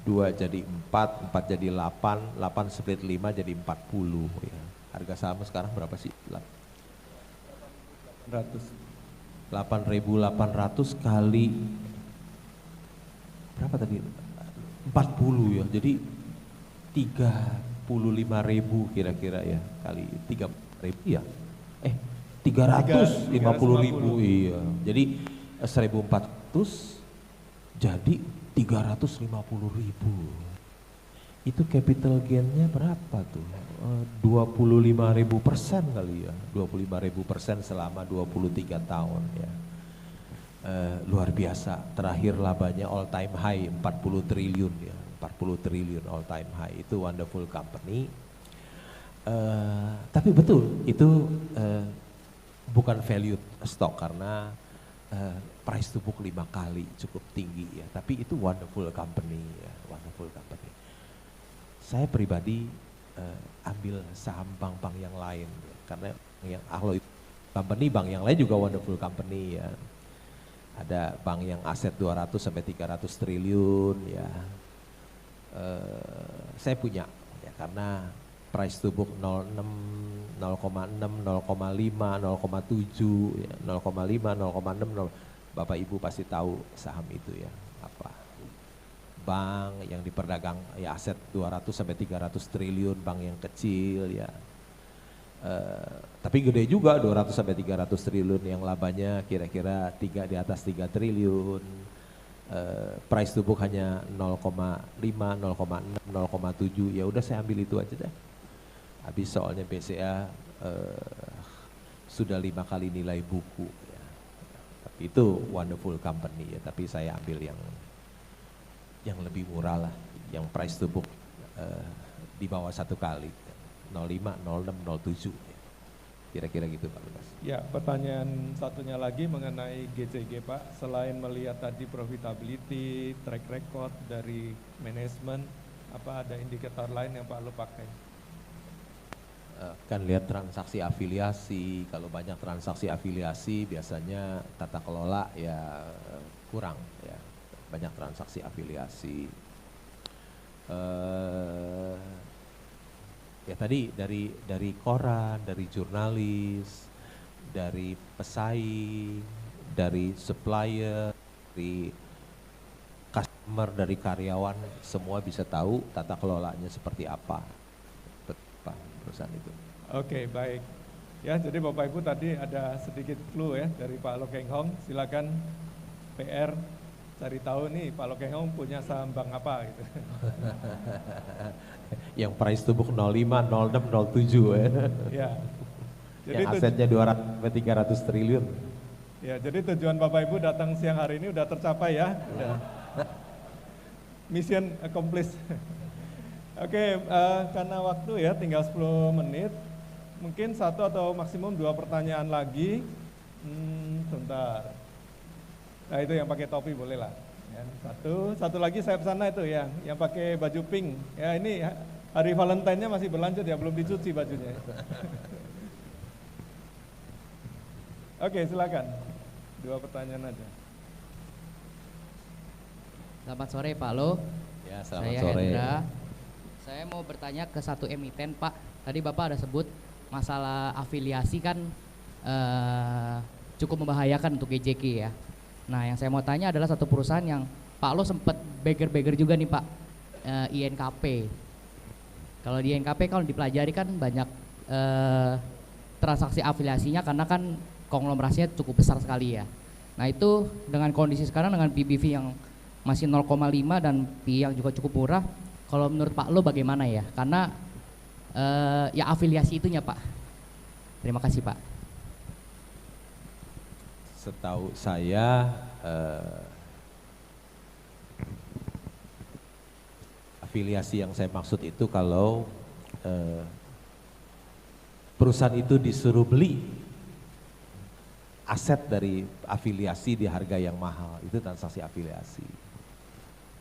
2 jadi 4, 4 jadi 8, 8 split 5 jadi 40 ya. Harga saham sekarang berapa sih? 8.800 kali berapa tadi? 40 ya. Jadi 35.000 kira-kira ya, kali 3.000 ya. 350.000 iya. Jadi 1.400 jadi 350.000. Itu capital gain-nya berapa tuh? 25.000% kali ya. 25.000% selama 23 tahun ya. Luar biasa. Terakhir labanya all time high 40 triliun ya. 40 triliun all time high, itu wonderful company. Tapi betul itu bukan value stock karena price to book 5 kali cukup tinggi ya. Tapi itu wonderful company ya, wonderful company. Saya pribadi ambil saham bank-bank yang lain ya, karena yang Ahlo company, bank yang lain juga wonderful company ya. Ada bank yang aset 200 sampai 300 triliun ya. Saya punya ya, karena price to book 0,6, 0,6, 0,5, 0,7, ya, 0,5, 0,6, Bapak Ibu pasti tahu saham itu ya, apa bank yang diperdagang ya aset 200 sampai 300 triliun, bank yang kecil ya. Tapi gede juga 200 sampai 300 triliun yang labanya kira-kira di atas 3 triliun. Price to book hanya 0,5, 0,6, 0,7, ya udah saya ambil itu aja deh. Habis soalnya BCA sudah 5 kali nilai buku ya. Tapi itu wonderful company ya, tapi saya ambil yang lebih murah lah, yang price to book di bawah 1 kali, 0,5, 0,6, 0,7 ya. Kira-kira gitu Pak Lukas.
Ya, pertanyaan satunya lagi mengenai GCG Pak, selain melihat tadi profitability, track record dari manajemen, apa ada indikator lain yang Pak Lu pakai?
Kan lihat transaksi afiliasi, kalau banyak transaksi afiliasi biasanya tata kelola ya kurang ya, banyak transaksi afiliasi. Ya tadi dari koran, dari jurnalis, dari pesaing, dari supplier, dari customer, dari karyawan, semua bisa tahu tata kelolanya seperti apa perusahaan itu.
Oke, baik. Ya, jadi Bapak Ibu tadi ada sedikit clue ya dari Pak Lo Keng Hong. Silakan PR cari tahu nih Pak Lo Keng Hong punya saham bank apa gitu.
Yang price to book 05, 06, 07 ya.
Ya. Jadi
yang asetnya 200-300 triliun.
Ya, jadi tujuan Bapak Ibu datang siang hari ini udah tercapai ya. Udah. Mission accomplished. Oke, karena waktu ya tinggal 10 menit. mungkin satu atau maksimum 2 pertanyaan lagi. Sebentar. Nah itu yang pakai topi boleh lah. Ya, satu lagi saya sana itu yang pakai baju pink. Ya ini hari Valentine-nya masih berlanjut ya, belum dicuci bajunya. Oke, silakan. 2 pertanyaan aja.
Selamat sore Pak Lo.
Ya, selamat
Saya
sore.
Hendra. Saya mau bertanya ke satu emiten Pak. Tadi Bapak ada sebut masalah afiliasi kan cukup membahayakan untuk GJK ya. Nah yang saya mau tanya adalah satu perusahaan yang Pak Lo sempat beger-beger juga nih Pak, INKP. Kalau di INKP kalau dipelajari kan banyak transaksi afiliasinya karena kan konglomerasinya cukup besar sekali ya. Nah itu dengan kondisi sekarang dengan PBV yang masih 0,5 dan PI yang juga cukup murah, kalau menurut Pak Lo bagaimana ya? Karena ya afiliasi itunya Pak. Terima kasih Pak.
Setahu saya afiliasi yang saya maksud itu kalau perusahaan itu disuruh beli aset dari afiliasi di harga yang mahal, itu transaksi afiliasi.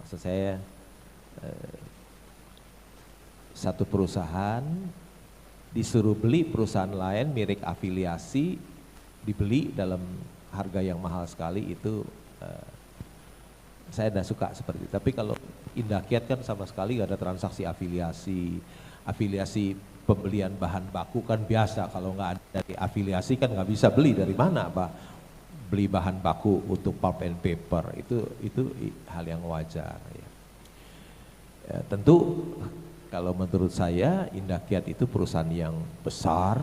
Maksud saya satu perusahaan disuruh beli perusahaan lain mirip afiliasi, dibeli dalam harga yang mahal sekali, itu saya tidak suka seperti itu. Tapi kalau Indakiat kan sama sekali gak ada transaksi afiliasi. Afiliasi pembelian bahan baku kan biasa, kalau nggak ada dari afiliasi kan nggak bisa beli dari mana Pak. Beli bahan baku untuk pulp and paper itu hal yang wajar ya. Ya, tentu kalau menurut saya Indakiat itu perusahaan yang besar,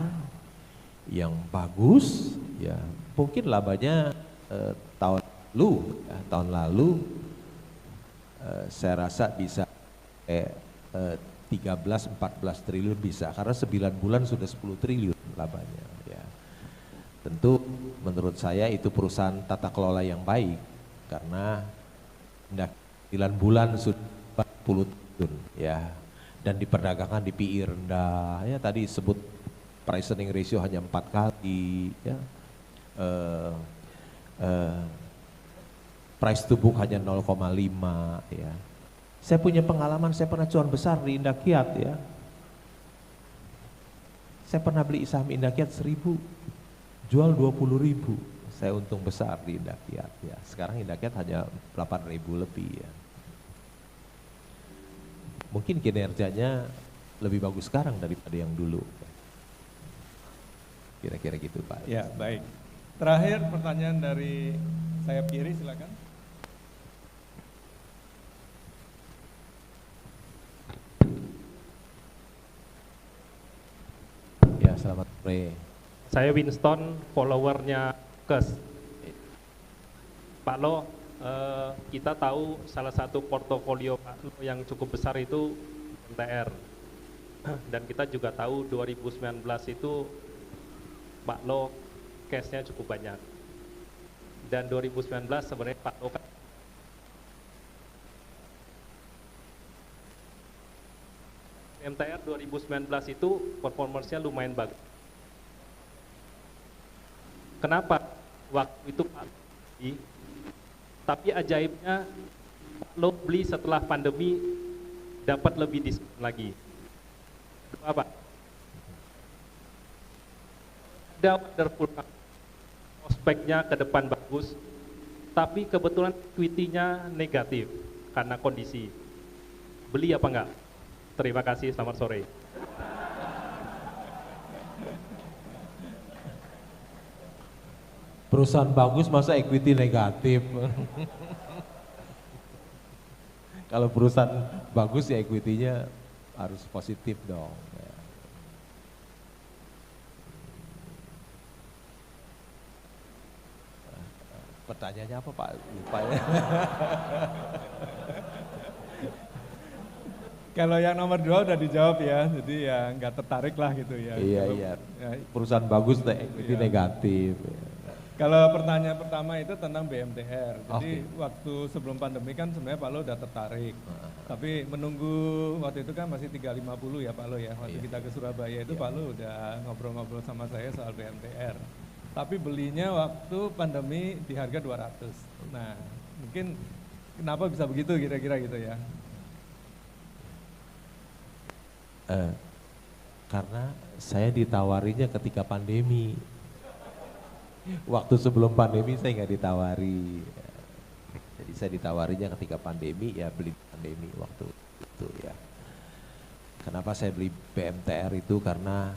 yang bagus ya. Mungkin labanya tahun lalu saya rasa bisa 13-14 triliun bisa, karena 9 bulan sudah 10 triliun labanya ya. Tentu menurut saya itu perusahaan tata kelola yang baik, karena 9 bulan sudah 40 triliun ya, dan diperdagangkan di PI rendah ya, tadi sebut price earning ratio hanya 4 kali ya, price to book hanya 0,5 ya. Saya punya pengalaman, saya pernah cuan besar di Indakiat ya. Saya pernah beli saham Indakiat 1.000, jual 20.000. Saya untung besar di Indakiat ya. Sekarang Indakiat hanya 8.000 lebih ya. Mungkin kinerjanya lebih bagus sekarang daripada yang dulu. Kira-kira gitu Pak.
Ya, baik. Terakhir pertanyaan dari sayap kiri, silakan.
Ya, selamat sore.
Saya Winston, followernya KES. Pak Lo, kita tahu salah satu portofolio Pak Lo yang cukup besar itu MTR. Dan kita juga tahu 2019 itu Pak Lo cashnya cukup banyak. Dan 2019 sebenarnya Pak Lo kan MTR 2019 itu performance-nya lumayan bagus. Kenapa? Waktu itu Pak Lo beli, tapi ajaibnya Pak Lo beli setelah pandemi dapat lebih diskon lagi. Apa? Ada wonderful, prospeknya ke depan bagus, tapi kebetulan equity-nya negatif karena kondisi. Beli apa enggak? Terima kasih, selamat sore.
Perusahaan bagus masa equity negatif? Kalau perusahaan bagus ya equity-nya harus positif dong. Pertanyaannya apa Pak? Lupa ya.
Kalau yang nomor 2 udah dijawab ya, jadi ya nggak tertarik lah gitu ya.
Iya. Perusahaan bagus equity negatif.
Kalau pertanyaan pertama itu tentang BMTR. Jadi
Oke.
waktu sebelum pandemi kan sebenarnya Pak Lo udah tertarik. Tapi menunggu waktu itu kan masih 350 ya Pak Lo ya. Waktu kita ke Surabaya itu Pak Lo udah ngobrol-ngobrol sama saya soal BMTR. Tapi belinya waktu pandemi di harga 200. Nah, mungkin kenapa bisa begitu kira-kira gitu ya?
Karena saya ditawarinya ketika pandemi. Waktu sebelum pandemi saya nggak ditawari. Jadi saya ditawarinya ketika pandemi, ya beli pandemi waktu itu ya. Kenapa saya beli BMTR itu? Karena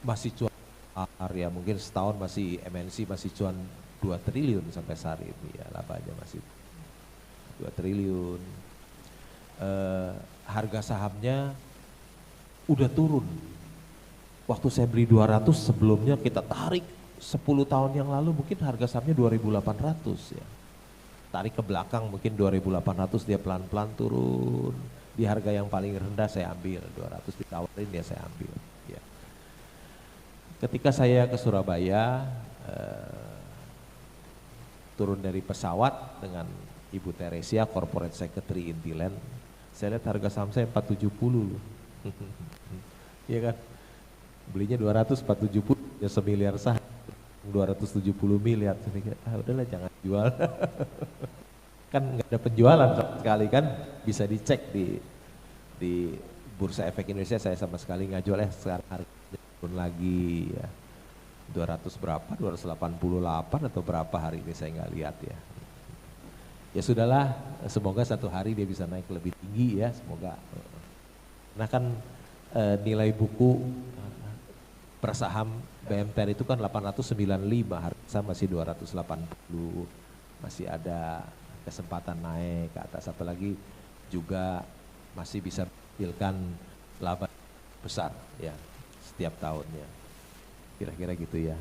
masih cuan ya, mungkin setahun masih MNC masih cuan 2 triliun sampai saat ini ya, labanya masih 2 triliun. Harga sahamnya udah turun. Waktu saya beli 200, sebelumnya kita tarik 10 tahun yang lalu mungkin harga sahamnya 2.800 ya. Tarik ke belakang mungkin 2.800, dia pelan-pelan turun. Di harga yang paling rendah saya ambil, 200 ditawarin ya saya ambil. Ya. Ketika saya ke Surabaya, turun dari pesawat dengan Ibu Teresia, Corporate Secretary Intiland, saya lihat harga saham saya 470 loh. Iya kan? Belinya 200, 470, ya semiliar saham, 270 miliar. Saya pikir, udahlah jangan jual. Kan nggak ada penjualan sama sekali kan, bisa dicek di Bursa Efek Indonesia, saya sama sekali nggak jual. Sekarang harganya turun lagi ya. 200 berapa, 288 atau berapa hari ini saya nggak lihat ya. Ya sudahlah, semoga satu hari dia bisa naik lebih tinggi ya, semoga. Nah kan nilai buku per saham BMTR itu kan 895, harga masih 280, masih ada kesempatan naik ke atas, apalagi juga masih bisa menghasilkan laba besar ya setiap tahunnya. Kira-kira gitu ya.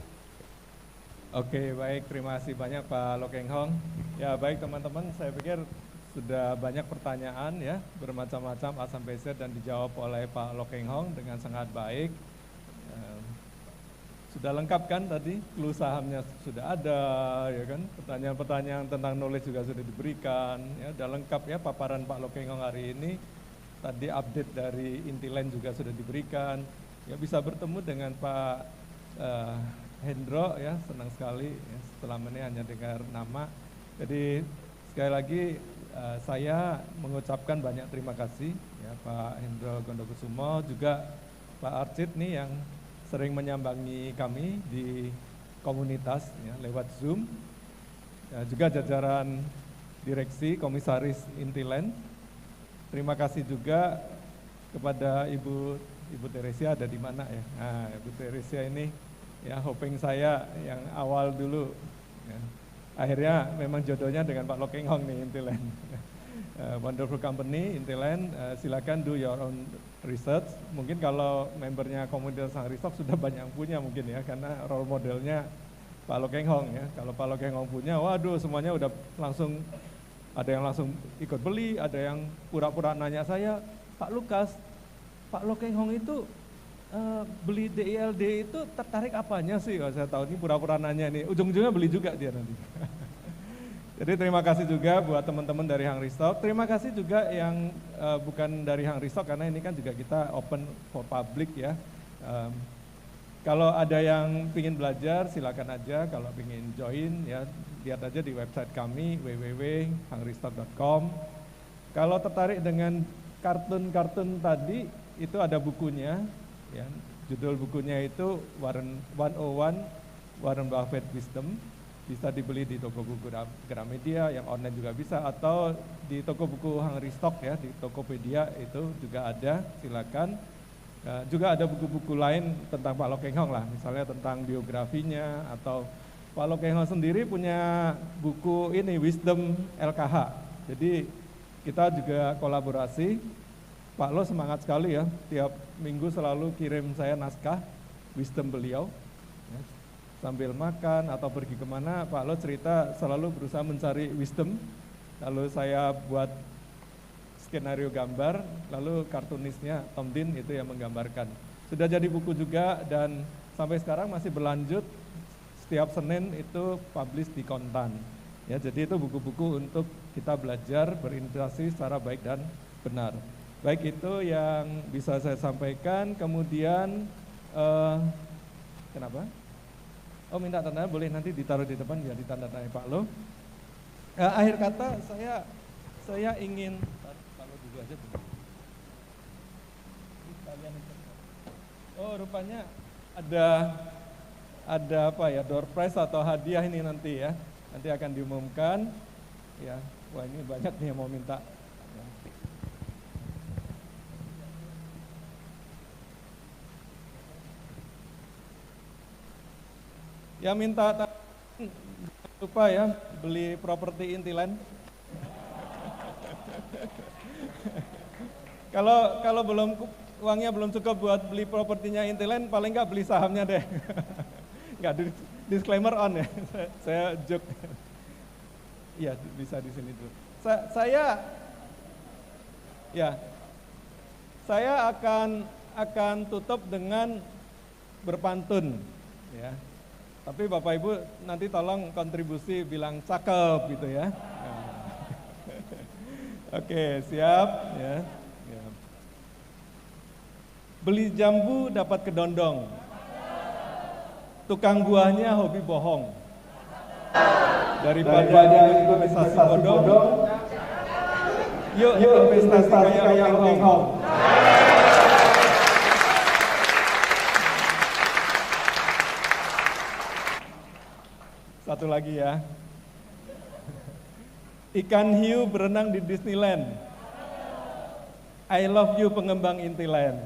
Oke, baik, terima kasih banyak Pak Lo Keng Hong. Ya baik teman-teman, saya pikir sudah banyak pertanyaan ya, bermacam-macam A sampai Z, dan dijawab oleh Pak Lo Keng Hong dengan sangat baik. Sudah lengkap kan tadi, clue sahamnya sudah ada ya kan, pertanyaan-pertanyaan tentang knowledge juga sudah diberikan ya, sudah lengkap ya paparan Pak Lo Keng Hong hari ini. Tadi update dari Intiland juga sudah diberikan. Ya bisa bertemu dengan Pak Hendro ya, senang sekali ya, setelah ini hanya dengar nama. Jadi sekali lagi saya mengucapkan banyak terima kasih ya Pak Hendro Gondokusumo, juga Pak Arcit nih yang sering menyambangi kami di komunitas ya, lewat Zoom. Ya, juga jajaran direksi komisaris Intiland. Terima kasih juga kepada Ibu Teresia, ada di mana ya? Nah, Ibu Teresia ini ya hoping saya yang awal dulu. Ya. Akhirnya memang jodohnya dengan Pak Lo Keng Hong nih Intiland. Wonderful company Intiland, silakan do your own research. Mungkin kalau membernya komunitas Hang Restock sudah banyak yang punya mungkin ya, karena role modelnya Pak Lo Keng Hong ya. Kalau Pak Lo Keng Hong punya, waduh semuanya udah langsung, ada yang langsung ikut beli, ada yang pura-pura nanya saya, Pak Lukas, Pak Lo Keng Hong itu beli DILD itu tertarik apanya sih? Oh, saya tahu ini pura-pura nanya nih, ujung-ujungnya beli juga dia nanti. Jadi terima kasih juga buat teman-teman dari Hang Restock. Terima kasih juga yang bukan dari Hang Restock, karena ini kan juga kita open for public ya. Kalau ada yang ingin belajar silakan aja, kalau ingin join ya lihat aja di website kami www.hangrestock.com. Kalau tertarik dengan kartun-kartun tadi itu ada bukunya ya. Judul bukunya itu 101 Warren Buffett Wisdom. Bisa dibeli di toko buku Gramedia, yang online juga bisa, atau di toko buku Hang Restock ya, di Tokopedia itu juga ada, silakan. Juga ada buku-buku lain tentang Pak Lo Keng Hong lah, misalnya tentang biografinya, atau Pak Lo Keng Hong sendiri punya buku ini Wisdom LKH. Jadi kita juga kolaborasi. Pak Lo semangat sekali ya, tiap minggu selalu kirim saya naskah Wisdom beliau. Ya. Sambil makan atau pergi kemana, Pak Lo cerita selalu berusaha mencari wisdom. Lalu saya buat skenario gambar, lalu kartunisnya Tom Dean itu yang menggambarkan. Sudah jadi buku juga, dan sampai sekarang masih berlanjut, setiap Senin itu publish di Kontan. Ya, jadi itu buku-buku untuk kita belajar berinvestasi secara baik dan benar. Baik, itu yang bisa saya sampaikan. Kemudian kenapa? Oh, minta tanda, boleh nanti ditaruh di depan biar ditandatangani Pak Lo. Akhir kata saya ingin Pak Lo dulu aja. Oh, rupanya ada apa ya, door prize atau hadiah ini nanti ya. Nanti akan diumumkan. Ya, wah ini banyak nih yang mau minta. Ya, minta jangan lupa ya beli properti Intiland. Kalau uangnya belum cukup buat beli propertinya Intiland, paling nggak beli sahamnya deh. Nggak, disclaimer on ya, saya joke. Iya, bisa di sini dulu. Saya akan tutup dengan berpantun, ya. Tapi Bapak Ibu nanti tolong kontribusi bilang cakep gitu ya. Oke, siap ya. Beli jambu dapat kedondong. Tukang buahnya hobi bohong. Daripada investasi bodong, yuk investasi kayak Hong Kong. Satu lagi ya. Ikan hiu berenang di Disneyland. I love you pengembang Intiland.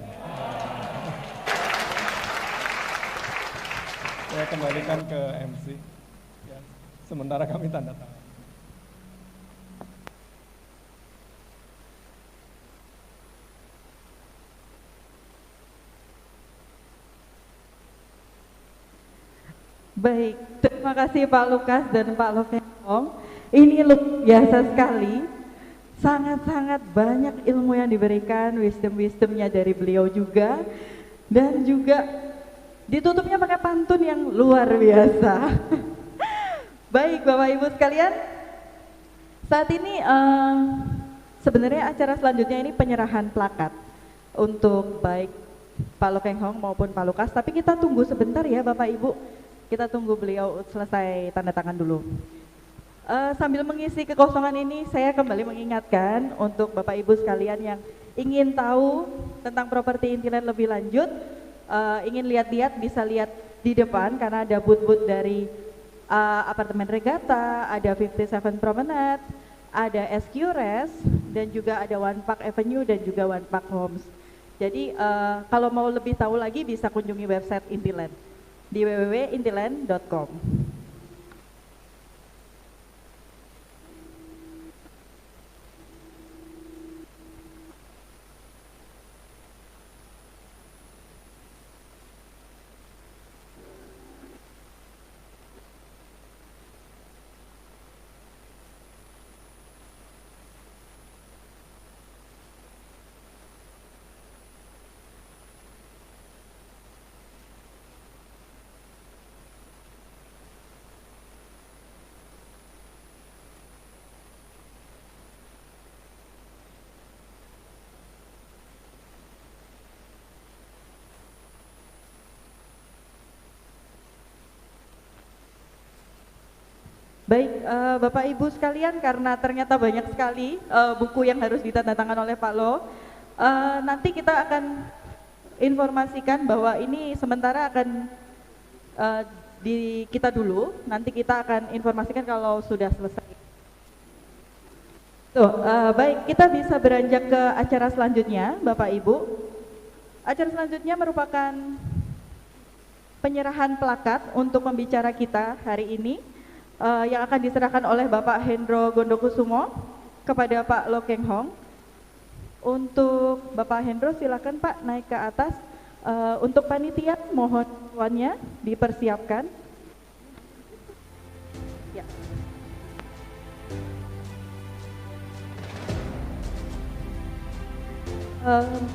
Saya kembalikan ke MC. Ya, sementara kami tanda tangan.
Baik, terima kasih Pak Lukas dan Pak Lokeng. Ini luar biasa sekali. Sangat-sangat banyak ilmu yang diberikan, wisdom-wisdomnya dari beliau juga. Dan juga ditutupnya pakai pantun yang luar biasa. Baik Bapak Ibu sekalian, saat ini sebenarnya acara selanjutnya ini penyerahan plakat untuk baik Pak Lokeng Hong maupun Pak Lukas. Tapi kita tunggu sebentar ya Bapak Ibu. Kita tunggu beliau selesai tanda tangan dulu. Sambil mengisi kekosongan ini, saya kembali mengingatkan untuk Bapak Ibu sekalian yang ingin tahu tentang properti Intiland lebih lanjut, ingin lihat-lihat bisa lihat di depan karena ada booth-booth dari Apartemen Regata, ada 57 Promenade, ada SQRes, dan juga ada One Park Avenue dan juga One Park Homes. Jadi kalau mau lebih tahu lagi bisa kunjungi website Intiland di www.intiland.com. Baik, Bapak Ibu sekalian, karena ternyata banyak sekali buku yang harus ditandatangan oleh Pak Lo, nanti kita akan informasikan bahwa ini sementara akan di kita dulu, nanti kita akan informasikan kalau sudah selesai. Tuh, baik, kita bisa beranjak ke acara selanjutnya, Bapak Ibu. Acara selanjutnya merupakan penyerahan plakat untuk pembicara kita hari ini. Yang akan diserahkan oleh Bapak Hendro Gondokusumo kepada Pak Lokeng Hong. Untuk Bapak Hendro silakan Pak naik ke atas. Untuk panitia mohon tuannya dipersiapkan. Ya.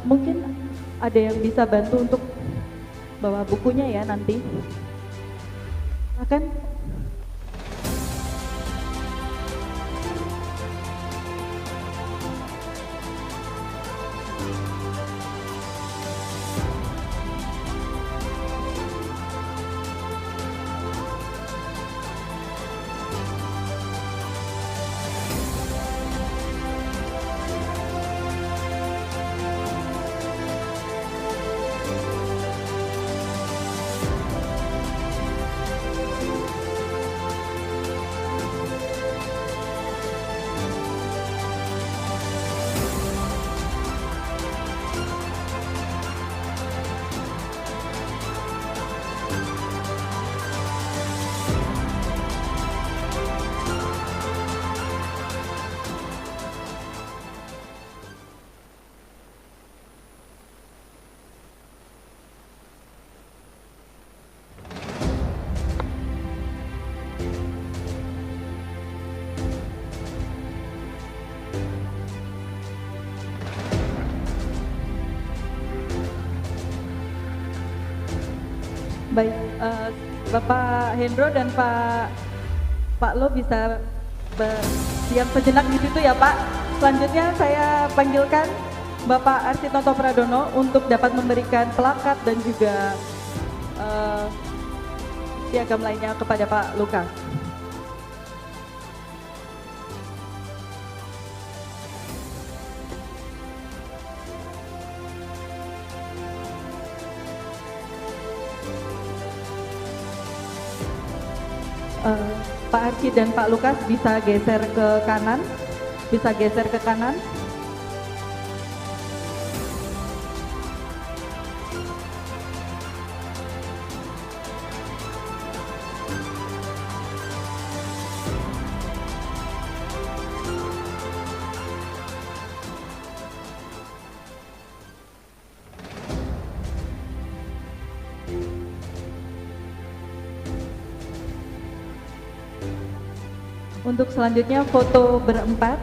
Mungkin ada yang bisa bantu untuk bawa bukunya ya nanti. Silakan. Baik, Bapak Hendro dan Pak Lo bisa diam sejenak di situ ya Pak. Selanjutnya saya panggilkan Bapak Arsitoto Pradono untuk dapat memberikan plakat dan juga piagam lainnya kepada Pak Lukas. Pak Arci dan Pak Lukas bisa geser ke kanan, Untuk selanjutnya foto berempat.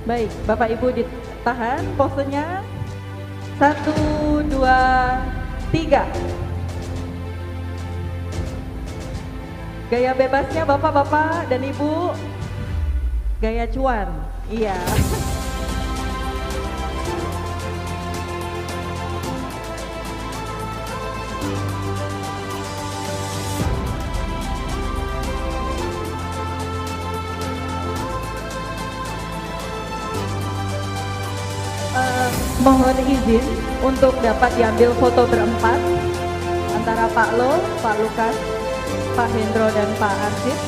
Baik, Bapak Ibu ditahan posenya. 1, 2, 3. Gaya bebasnya Bapak-bapak dan Ibu. Gaya cuan. Iya. Mohon izin untuk dapat diambil foto berempat antara Pak Lo, Pak Lukas, Pak Hendro dan Pak Arsit.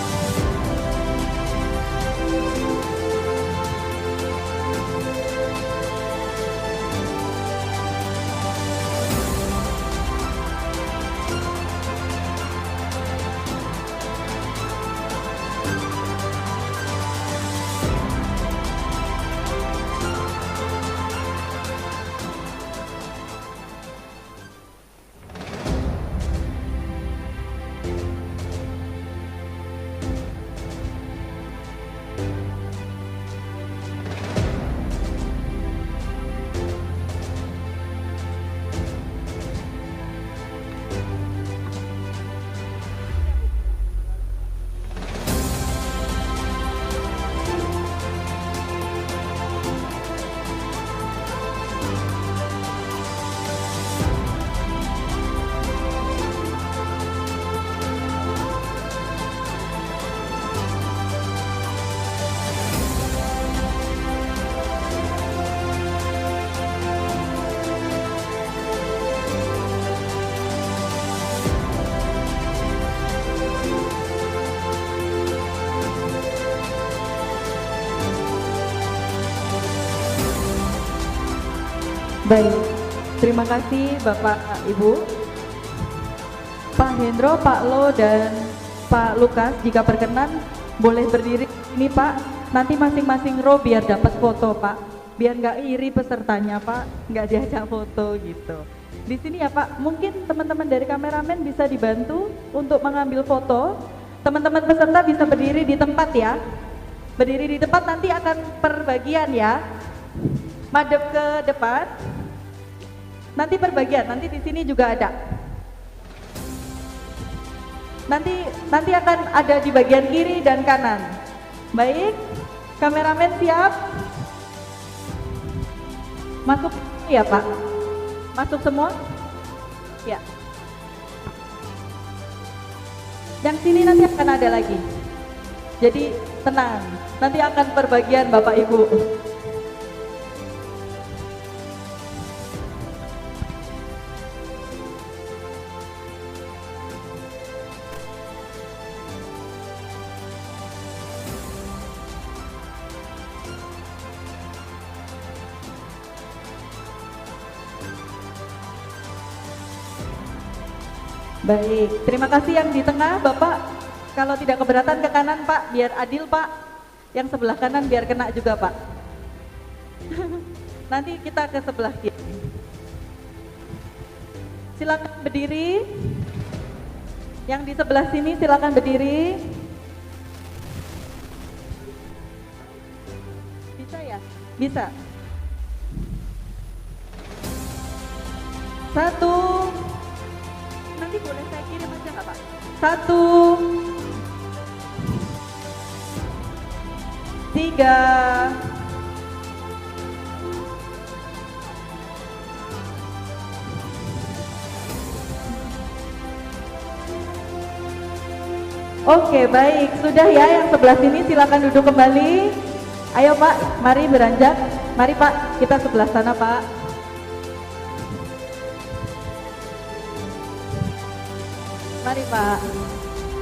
Baik, terima kasih Bapak Ibu. Pak Hendro, Pak Lo, dan Pak Lukas, jika berkenan boleh berdiri ini Pak. Nanti masing-masing row biar dapat foto Pak. Biar nggak iri pesertanya Pak, nggak diajak foto gitu. Di sini ya Pak, mungkin teman-teman dari kameramen bisa dibantu untuk mengambil foto. Teman-teman peserta bisa berdiri di tempat ya. Berdiri di tempat, nanti akan per bagian ya. Madep ke depan. Nanti per bagian, nanti di sini juga ada. Nanti akan ada di bagian kiri dan kanan. Baik, kameramen siap? Masuk ya Pak? Masuk semua? Ya. Yang sini nanti akan ada lagi. Jadi tenang, nanti akan perbagian Bapak Ibu. Baik, terima kasih yang di tengah Bapak. Kalau tidak keberatan ke kanan Pak, biar adil Pak. Yang sebelah kanan biar kena juga Pak. Nanti kita ke sebelah kiri. Silakan berdiri. Yang di sebelah sini silakan berdiri. Bisa ya? Bisa. 1. Nanti boleh saya kirim aja nggak Pak? 1, 3, 4. Oke, baik, sudah ya. Yang sebelah sini silakan duduk kembali. Ayo Pak, mari beranjak. Mari Pak, kita sebelah sana Pak. Mari Pak.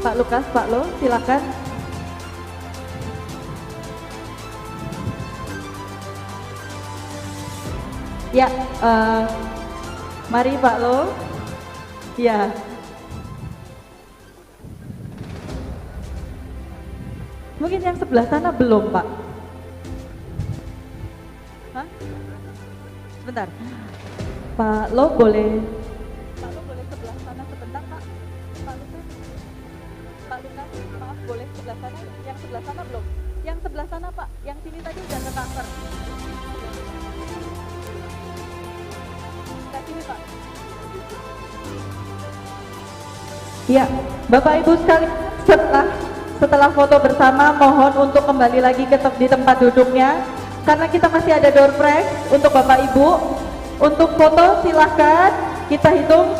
Pak Lukas, Pak Lo, silakan. Ya, mari Pak Lo. Ya. Mungkin yang sebelah sana belum Pak. Hah? Sebentar. Pak Lo boleh. Pak Lo boleh sebelah sana sebentar Pak. Pak Lukas. Pak Lukas, maaf boleh sebelah sana. Yang sebelah sana belum. Yang sebelah sana Pak. Yang sini tadi udah ke cover. Ke sini Pak. Ya, Bapak Ibu sekalian, setelah foto bersama mohon untuk kembali lagi di tempat duduknya karena kita masih ada door prize untuk Bapak Ibu. Untuk foto silahkan kita hitung